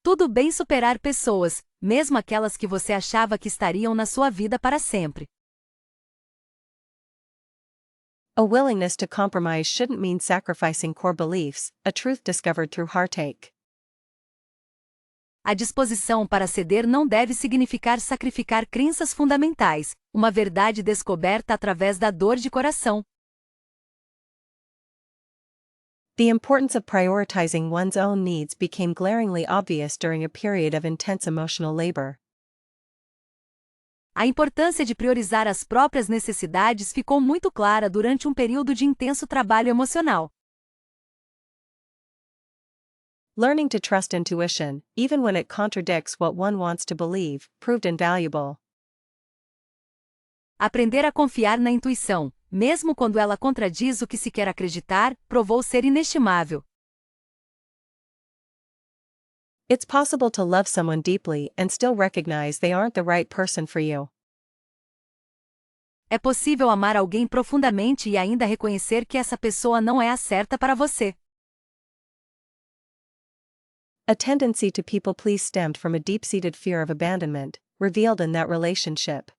Tudo bem superar pessoas, mesmo aquelas que você achava que estariam na sua vida para sempre. A willingness to compromise shouldn't mean sacrificing core beliefs, a truth discovered through heartache. A disposição para ceder não deve significar sacrificar crenças fundamentais, uma verdade descoberta através da dor de coração. The importance of prioritizing one's own needs became glaringly obvious during a period of intense emotional labor. A importância de priorizar as próprias necessidades ficou muito clara durante um período de intenso trabalho emocional. Learning to trust intuition, even when it contradicts what one wants to believe, proved invaluable. Aprender a confiar na intuição, mesmo quando ela contradiz o que se quer acreditar, provou ser inestimável. It's possible to love someone deeply and still recognize they aren't the right person for you. É possível amar alguém profundamente e ainda reconhecer que essa pessoa não é a certa para você. A tendency to people please stemmed from a deep-seated fear of abandonment, revealed in that relationship.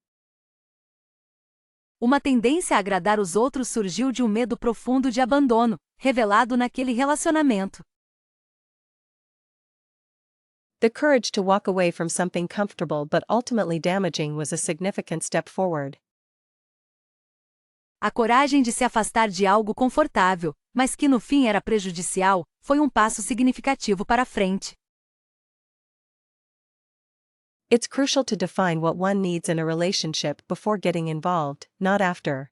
Uma tendência a agradar os outros surgiu de um medo profundo de abandono, revelado naquele relacionamento. The courage to walk away from something comfortable but ultimately damaging was a significant step forward. A coragem de se afastar de algo confortável, mas que no fim era prejudicial, foi um passo significativo para a frente. It's crucial to define what one needs in a relationship before getting involved, not after.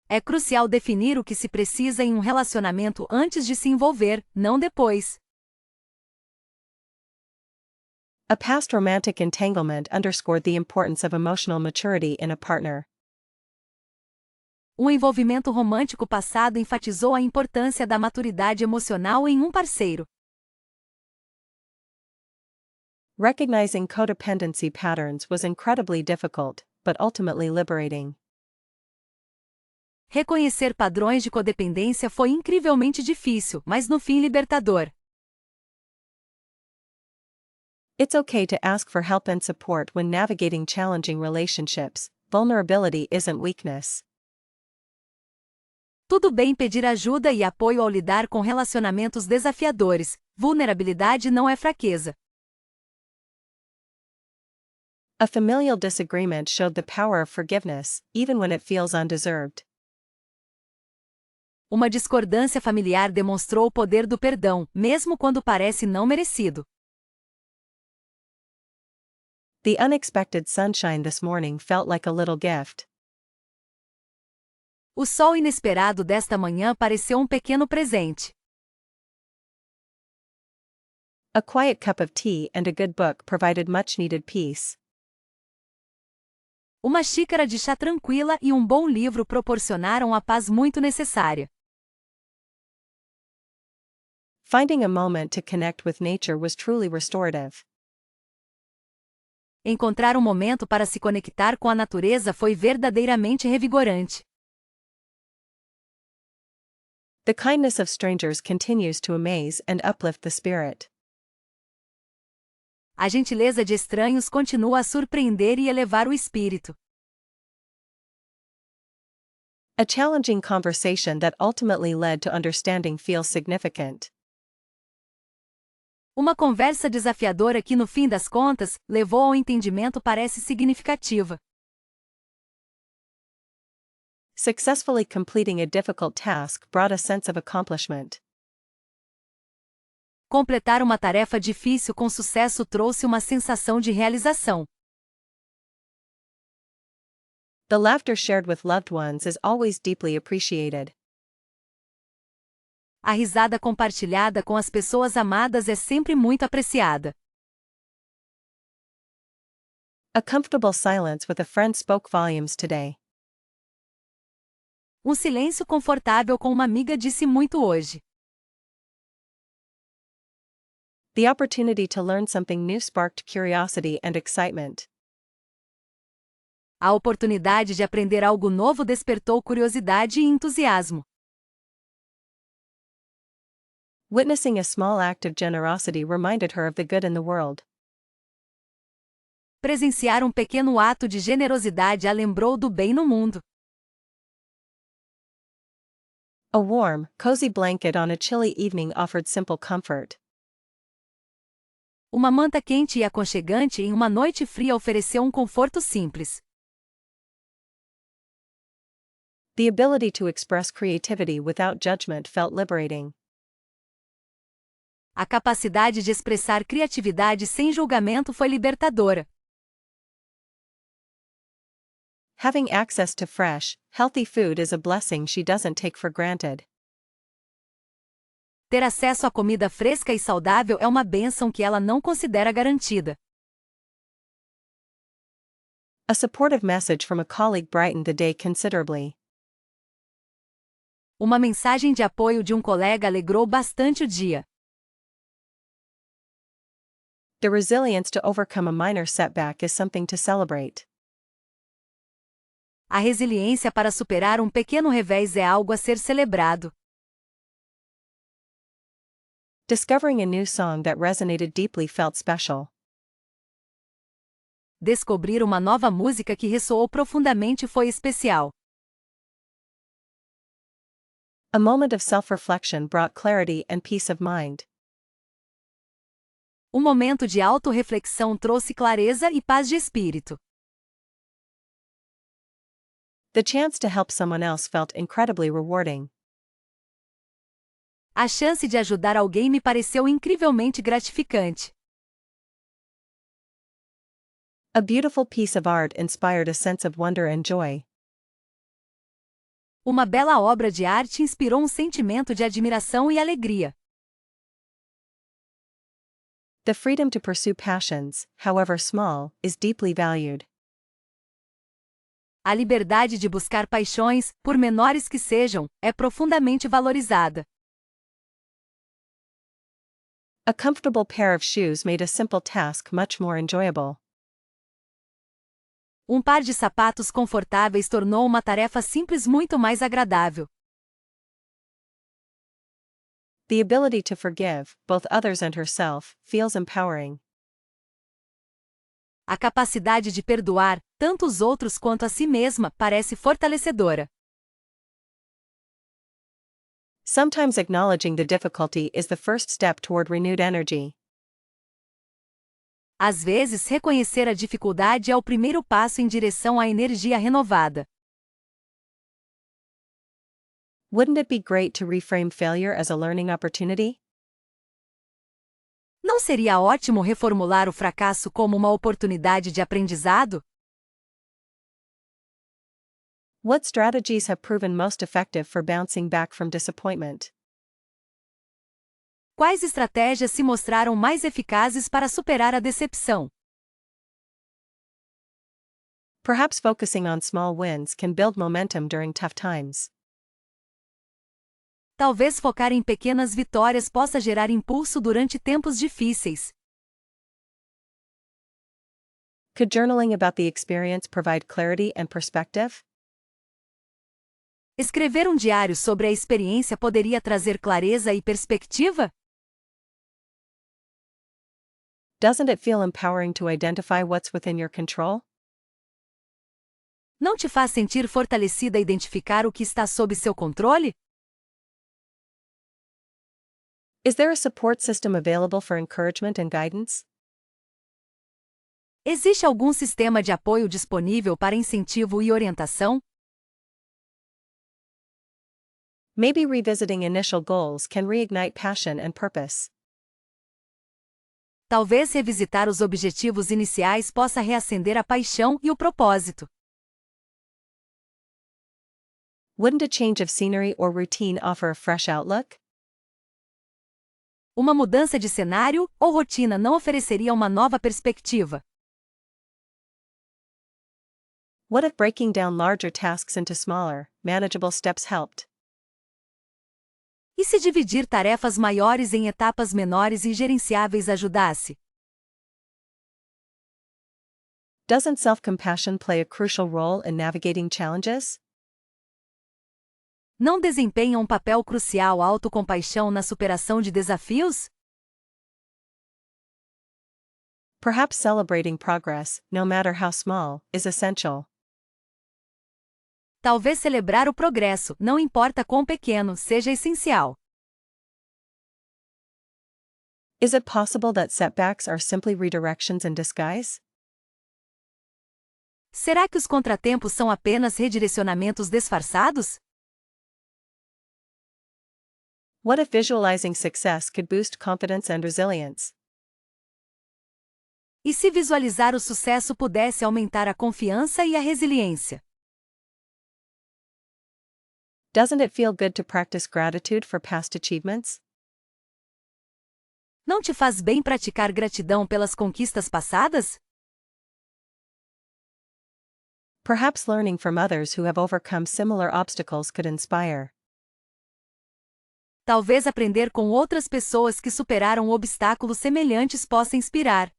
É crucial definir o que se precisa em um relacionamento antes de se envolver, não depois. A past romantic entanglement underscored the importance of emotional maturity in a partner. Um envolvimento romântico passado enfatizou a importância da maturidade emocional em um parceiro. Recognizing codependency patterns was incredibly difficult, but ultimately liberating. Reconhecer padrões de codependência foi incrivelmente difícil, mas no fim libertador. It's okay to ask for help and support when navigating challenging relationships. Vulnerability isn't weakness. Tudo bem pedir ajuda e apoio ao lidar com relacionamentos desafiadores. Vulnerabilidade não é fraqueza. A familial disagreement showed the power of forgiveness, even when it feels undeserved. Uma discordância familiar demonstrou o poder do perdão, mesmo quando parece não merecido. The unexpected sunshine this morning felt like a little gift. O sol inesperado desta manhã pareceu um pequeno presente. A quiet cup of tea and a good book provided much-needed peace. Uma xícara de chá tranquila e um bom livro proporcionaram a paz muito necessária. Finding a moment to connect with nature was truly restorative. Encontrar um momento para se conectar com a natureza foi verdadeiramente revigorante. The kindness of strangers continues to amaze and uplift the spirit. A gentileza de estranhos continua a surpreender e elevar o espírito. A challenging conversation that ultimately led to understanding feels significant. Uma conversa desafiadora que no fim das contas, levou ao entendimento parece significativa. Successfully completing a difficult task brought a sense of accomplishment. Completar uma tarefa difícil com sucesso trouxe uma sensação de realização. The laughter shared with loved ones is always deeply appreciated. A risada compartilhada com as pessoas amadas é sempre muito apreciada. A comfortable silence with a friend spoke volumes today. Um silêncio confortável com uma amiga disse muito hoje. The opportunity to learn something new sparked curiosity and excitement. A oportunidade de aprender algo novo despertou curiosidade e entusiasmo. Witnessing a small act of generosity reminded her of the good in the world. Presenciar um pequeno ato de generosidade a lembrou do bem no mundo. A warm, cozy blanket on a chilly evening offered simple comfort. Uma manta quente e aconchegante em uma noite fria ofereceu um conforto simples. The ability to express creativity without judgment felt liberating. A capacidade de expressar criatividade sem julgamento foi libertadora. Having access to fresh, healthy food is a blessing she doesn't take for granted. Ter acesso a comida fresca e saudável é uma bênção que ela não considera garantida. A supportive message from a colleague brightened the day considerably. Uma mensagem de apoio de um colega alegrou bastante o dia. The resilience to overcome a minor setback is something to celebrate. A resiliência para superar um pequeno revés é algo a ser celebrado. Discovering a new song that resonated deeply felt special. Descobrir uma nova música que ressoou profundamente foi especial. A moment of self-reflection brought clarity and peace of mind. Um momento de autorreflexão trouxe clareza e paz de espírito. The chance to help someone else felt incredibly rewarding. A chance de ajudar alguém me pareceu incrivelmente gratificante. A beautiful piece of art inspired a sense of wonder and joy. Uma bela obra de arte inspirou um sentimento de admiração e alegria. The freedom to pursue passions, however small, is deeply valued. A liberdade de buscar paixões, por menores que sejam, é profundamente valorizada. A comfortable pair of shoes made a simple task much more enjoyable. Um par de sapatos confortáveis tornou uma tarefa simples muito mais agradável. The ability to forgive, both others and herself, feels empowering. A capacidade de perdoar, tanto os outros quanto a si mesma, parece fortalecedora. Sometimes acknowledging the difficulty is the first step toward renewed energy. Às vezes, reconhecer a dificuldade é o primeiro passo em direção à energia renovada. Wouldn't it be great to reframe failure as a learning opportunity? Não seria ótimo reformular o fracasso como uma oportunidade de aprendizado? What strategies have proven most effective for bouncing back from disappointment? Quais estratégias se mostraram mais eficazes para superar a decepção? Perhaps focusing on small wins can build momentum during tough times. Talvez focar em pequenas vitórias possa gerar impulso durante tempos difíceis. Could journaling about the experience provide clarity and perspective? Escrever um diário sobre a experiência poderia trazer clareza e perspectiva? Doesn't it feel empowering to identify what's within your control? Não te faz sentir fortalecida a identificar o que está sob seu controle? Is there a support system available for encouragement and guidance? Existe algum sistema de apoio disponível para incentivo e orientação? Maybe revisiting initial goals can reignite passion and purpose. Talvez revisitar os objetivos iniciais possa reacender a paixão e o propósito. Wouldn't a change of scenery or routine offer a fresh outlook? Uma mudança de cenário ou rotina não ofereceria uma nova perspectiva? What if breaking down larger tasks into smaller, manageable steps helped? E se dividir tarefas maiores em etapas menores e gerenciáveis ajudasse? Doesn't self-compassion play a crucial role in navigating challenges? Não desempenha um papel crucial a autocompaixão na superação de desafios? Perhaps celebrating progress, no matter how small, is essential. Talvez celebrar o progresso, não importa quão pequeno, seja essencial. Is it possible that setbacks are simply redirections in disguise? Será que os contratempos são apenas redirecionamentos disfarçados? What if visualizing success could boost confidence and resilience? E se visualizar o sucesso pudesse aumentar a confiança e a resiliência? Doesn't it feel good to practice gratitude for past achievements? Não te faz bem praticar gratidão pelas conquistas passadas? Perhaps learning from others who have overcome similar obstacles could inspire. Talvez aprender com outras pessoas que superaram obstáculos semelhantes possa inspirar.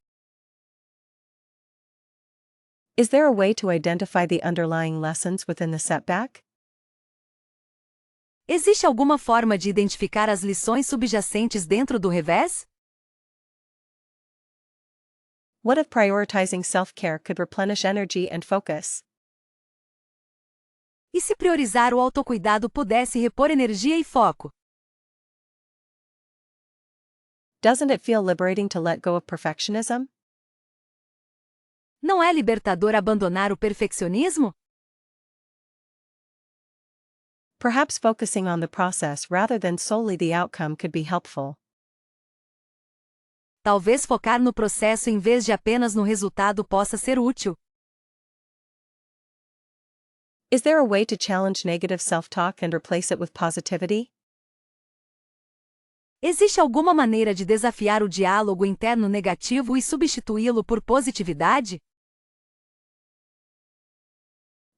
Is there a way to identify the underlying lessons within the setback? Existe alguma forma de identificar as lições subjacentes dentro do revés? What if prioritizing self-care could replenish energy and focus? E se priorizar o autocuidado pudesse repor energia e foco? Doesn't it feel liberating to let go of perfectionism? Não é libertador abandonar o perfeccionismo? Perhaps focusing on the process rather than solely the outcome could be helpful. Talvez focar no processo em vez de apenas no resultado possa ser útil. Is there a way to challenge negative self-talk and replace it with positivity? Existe alguma maneira de desafiar o diálogo interno negativo e substituí-lo por positividade?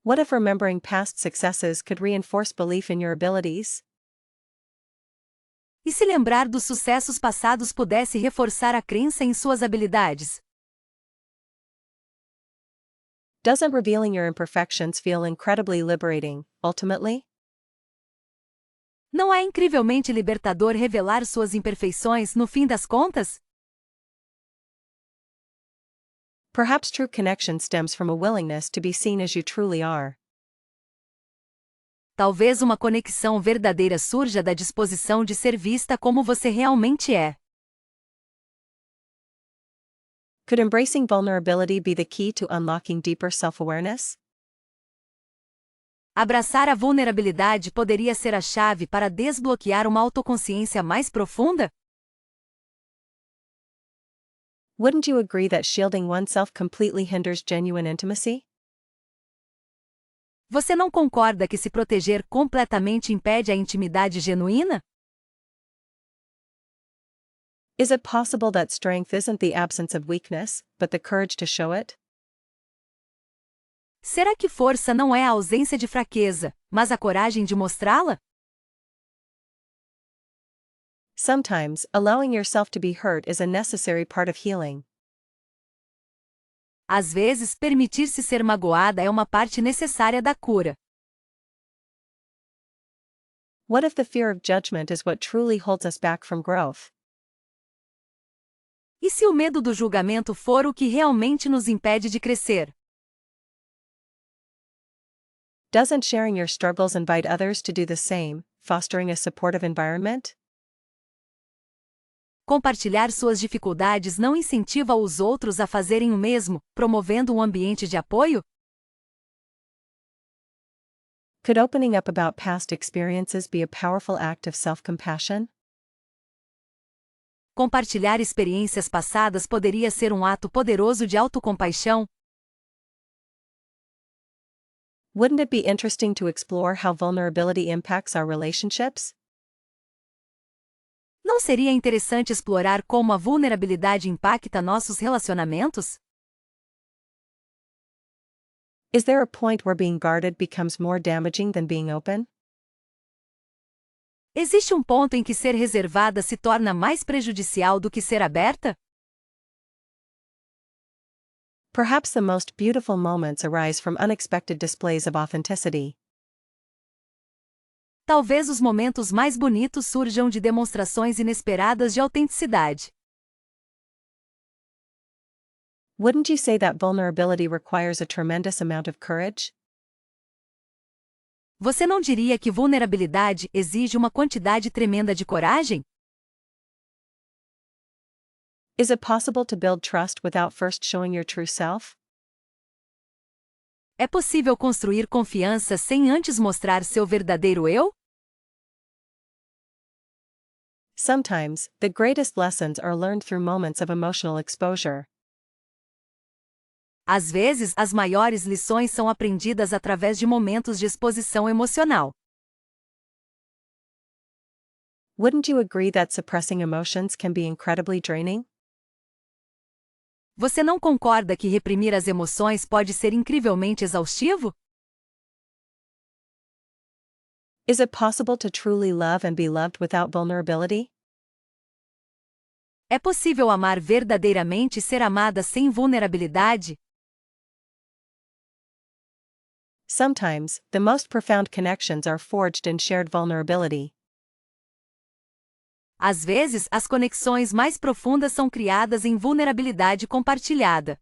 What if remembering past successes could reinforce belief in your abilities? E se lembrar dos sucessos passados pudesse reforçar a crença em suas habilidades? Doesn't revealing your imperfections feel incredibly liberating, ultimately? Não é incrivelmente libertador revelar suas imperfeições no fim das contas? Perhaps true connection stems from a willingness to be seen as you truly are. Talvez uma conexão verdadeira surja da disposição de ser vista como você realmente é. Could embracing vulnerability be the key to unlocking deeper self-awareness? Abraçar a vulnerabilidade poderia ser a chave para desbloquear uma autoconsciência mais profunda? Wouldn't you agree that shielding oneself completely hinders genuine intimacy? Você não concorda que se proteger completamente impede a intimidade genuína? Is it possible that strength isn't the absence of weakness, but the courage to show it? Será que força não é a ausência de fraqueza, mas a coragem de mostrá-la? Sometimes, allowing yourself to be hurt is a necessary part of healing. Às vezes, permitir-se ser magoada é uma parte necessária da cura. What if the fear of judgment is what truly holds us back from growth? E se o medo do julgamento for o que realmente nos impede de crescer? Doesn't sharing your struggles invite others to do the same, fostering a supportive environment? Compartilhar suas dificuldades não incentiva os outros a fazerem o mesmo, promovendo um ambiente de apoio? Could opening up about past experiences be a powerful act of self-compassion? Compartilhar experiências passadas poderia ser um ato poderoso de autocompaixão? Wouldn't it be interesting to explore how vulnerability impacts our relationships? Não seria interessante explorar como a vulnerabilidade impacta nossos relacionamentos? Is there a point where being guarded becomes more damaging than being open? Existe um ponto em que ser reservada se torna mais prejudicial do que ser aberta? Perhaps the most beautiful moments arise from unexpected displays of authenticity. Talvez os momentos mais bonitos surjam de demonstrações inesperadas de autenticidade. Wouldn't you say that vulnerability requires a tremendous amount of courage? Você não diria que vulnerabilidade exige uma quantidade tremenda de coragem? Is it possible to build trust without first showing your true self? É possível construir confiança sem antes mostrar seu verdadeiro eu? Sometimes, the greatest lessons are learned through moments of emotional exposure. Às vezes, as maiores lições são aprendidas através de momentos de exposição emocional. Wouldn't you agree that suppressing emotions can be incredibly draining? Você não concorda que reprimir as emoções pode ser incrivelmente exaustivo? Is it possible to truly love and be loved without vulnerability? É possível amar verdadeiramente e ser amada sem vulnerabilidade? Sometimes, the most profound connections are forged in shared vulnerability. Às vezes, as conexões mais profundas são criadas em vulnerabilidade compartilhada.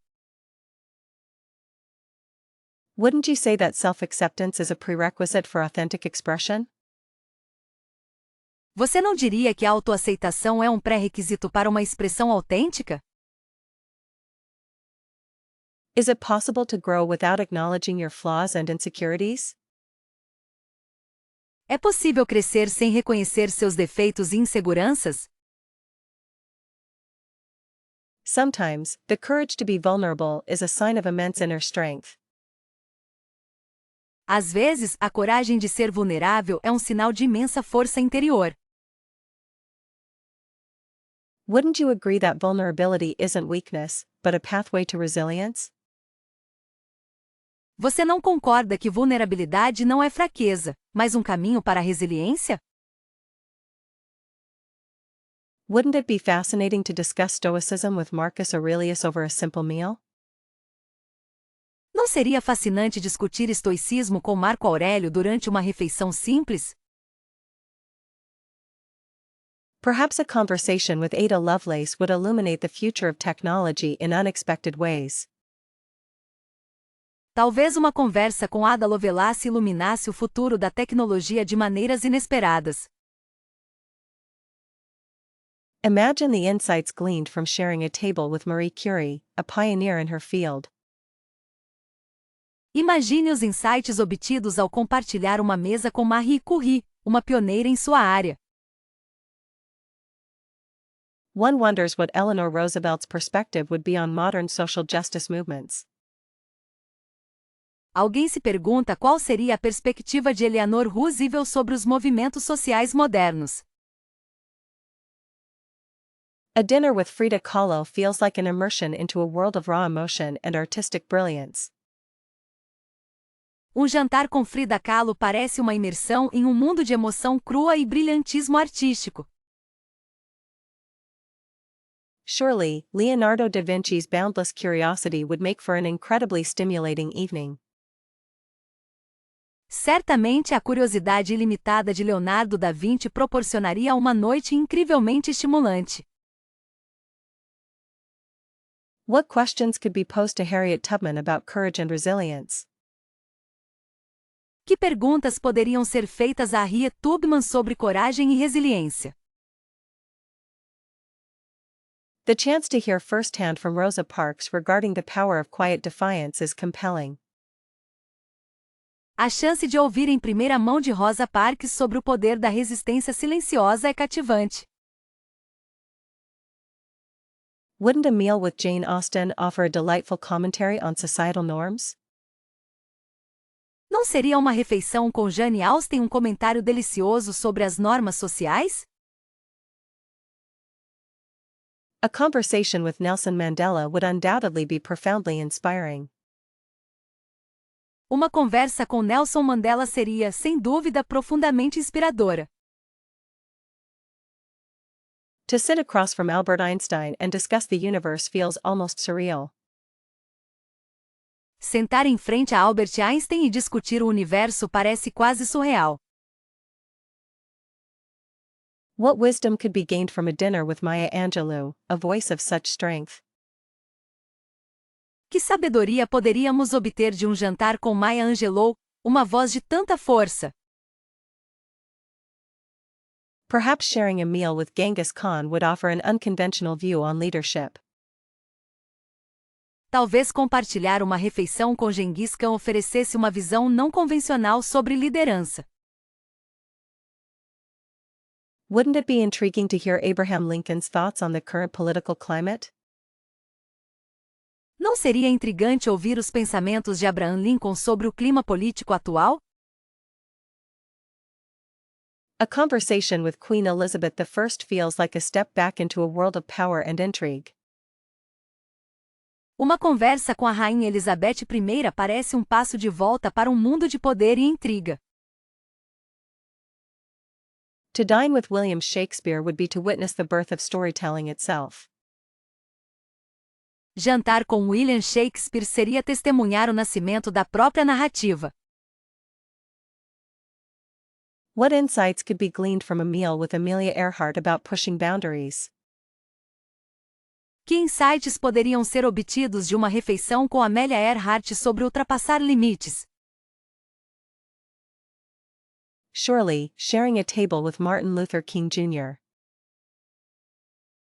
Wouldn't you say that self-acceptance is a prerequisite for authentic expression? Você não diria que a autoaceitação é um pré-requisito para uma expressão autêntica? Is it possible to grow without acknowledging your flaws and insecurities? É possível crescer sem reconhecer seus defeitos e inseguranças? Sometimes, the courage to be vulnerable is a sign of immense inner strength. Às vezes, a coragem de ser vulnerável é um sinal de imensa força interior. Wouldn't you agree that vulnerability isn't weakness, but a pathway to resilience? Você não concorda que vulnerabilidade não é fraqueza, mas um caminho para a resiliência? Wouldn't it be fascinating to discuss Stoicism with Marcus Aurelius over a simple meal? Não seria fascinante discutir estoicismo com Marco Aurélio durante uma refeição simples? Perhaps a conversation with Ada Lovelace would illuminate the future of technology in unexpected ways. Talvez uma conversa com Ada Lovelace iluminasse o futuro da tecnologia de maneiras inesperadas. Imagine the insights gleaned from sharing a table with Marie Curie, a pioneer in her field. Imagine os insights obtidos ao compartilhar uma mesa com Marie Curie, uma pioneira em sua área. One wonders what Eleanor Roosevelt's perspective would be on modern social justice movements. Alguém se pergunta qual seria a perspectiva de Eleanor Roosevelt sobre os movimentos sociais modernos. A dinner with Frida Kahlo feels like an immersion into a world of raw emotion and artistic brilliance. Um jantar com Frida Kahlo parece uma imersão em um mundo de emoção crua e brilhantismo artístico. Surely, Leonardo da Vinci's boundless curiosity would make for an incredibly stimulating evening. Certamente a curiosidade ilimitada de Leonardo da Vinci proporcionaria uma noite incrivelmente estimulante. What questions could be posed to Harriet Tubman about courage and resilience? Que perguntas poderiam ser feitas a Harriet Tubman sobre coragem e resiliência? The chance to hear firsthand from Rosa Parks regarding the power of quiet defiance is compelling. A chance de ouvir em primeira mão de Rosa Parks sobre o poder da resistência silenciosa é cativante. Wouldn't a meal with Jane Austen offer a delightful commentary on societal norms? Não seria uma refeição com Jane Austen um comentário delicioso sobre as normas sociais? A conversation with Nelson Mandela would undoubtedly be profoundly inspiring. Uma conversa com Nelson Mandela seria, sem dúvida, profundamente inspiradora. To sit across from Albert Einstein and discuss the universe feels almost surreal. Sentar em frente a Albert Einstein e discutir o universo parece quase surreal. What wisdom could be gained from a dinner with Maya Angelou, a voice of such strength? Que sabedoria poderíamos obter de um jantar com Maya Angelou, uma voz de tanta força? Perhaps sharing a meal with Genghis Khan would offer an unconventional view on leadership. Talvez compartilhar uma refeição com Genghis Khan oferecesse uma visão não convencional sobre liderança. Wouldn't it be intriguing to hear Abraham Lincoln's thoughts on the current political climate? Não seria intrigante ouvir os pensamentos de Abraham Lincoln sobre o clima político atual? A conversation with Queen Elizabeth I feels like a step back into a world of power and intrigue. Uma conversa com a Rainha Elizabeth I parece um passo de volta para um mundo de poder e intriga. To dine with William Shakespeare would be to witness the birth of storytelling itself. Jantar com William Shakespeare seria testemunhar o nascimento da própria narrativa. What insights could be gleaned from a meal with Amelia Earhart about pushing boundaries? Que insights poderiam ser obtidos de uma refeição com Amelia Earhart sobre ultrapassar limites? Surely, sharing a table with Martin Luther King Jr.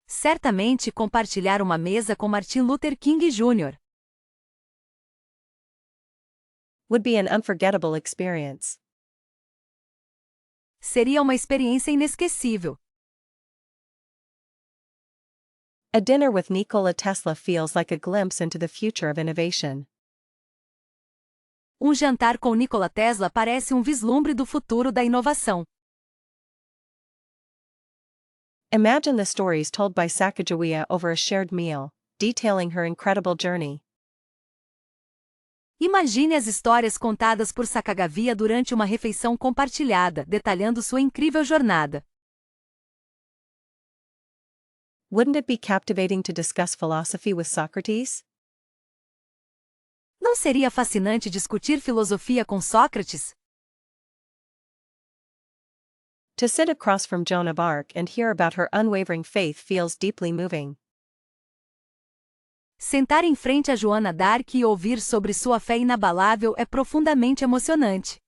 Certamente compartilhar uma mesa com Martin Luther King Jr. would be an unforgettable experience. Seria uma experiência inesquecível. A dinner with Nikola Tesla feels like a glimpse into the future of innovation. Um jantar com Nikola Tesla parece um vislumbre do futuro da inovação. Imagine the stories told by Sacagawea over a shared meal, detailing her incredible journey. Imagine as histórias contadas por Sacagawea durante uma refeição compartilhada, detalhando sua incrível jornada. Wouldn't it be captivating to discuss philosophy with Socrates? Não seria fascinante discutir filosofia com Sócrates? To sit across from Joan of Arc and hear about her unwavering faith feels deeply moving. Sentar em frente a Joana d'Arc e ouvir sobre sua fé inabalável é profundamente emocionante.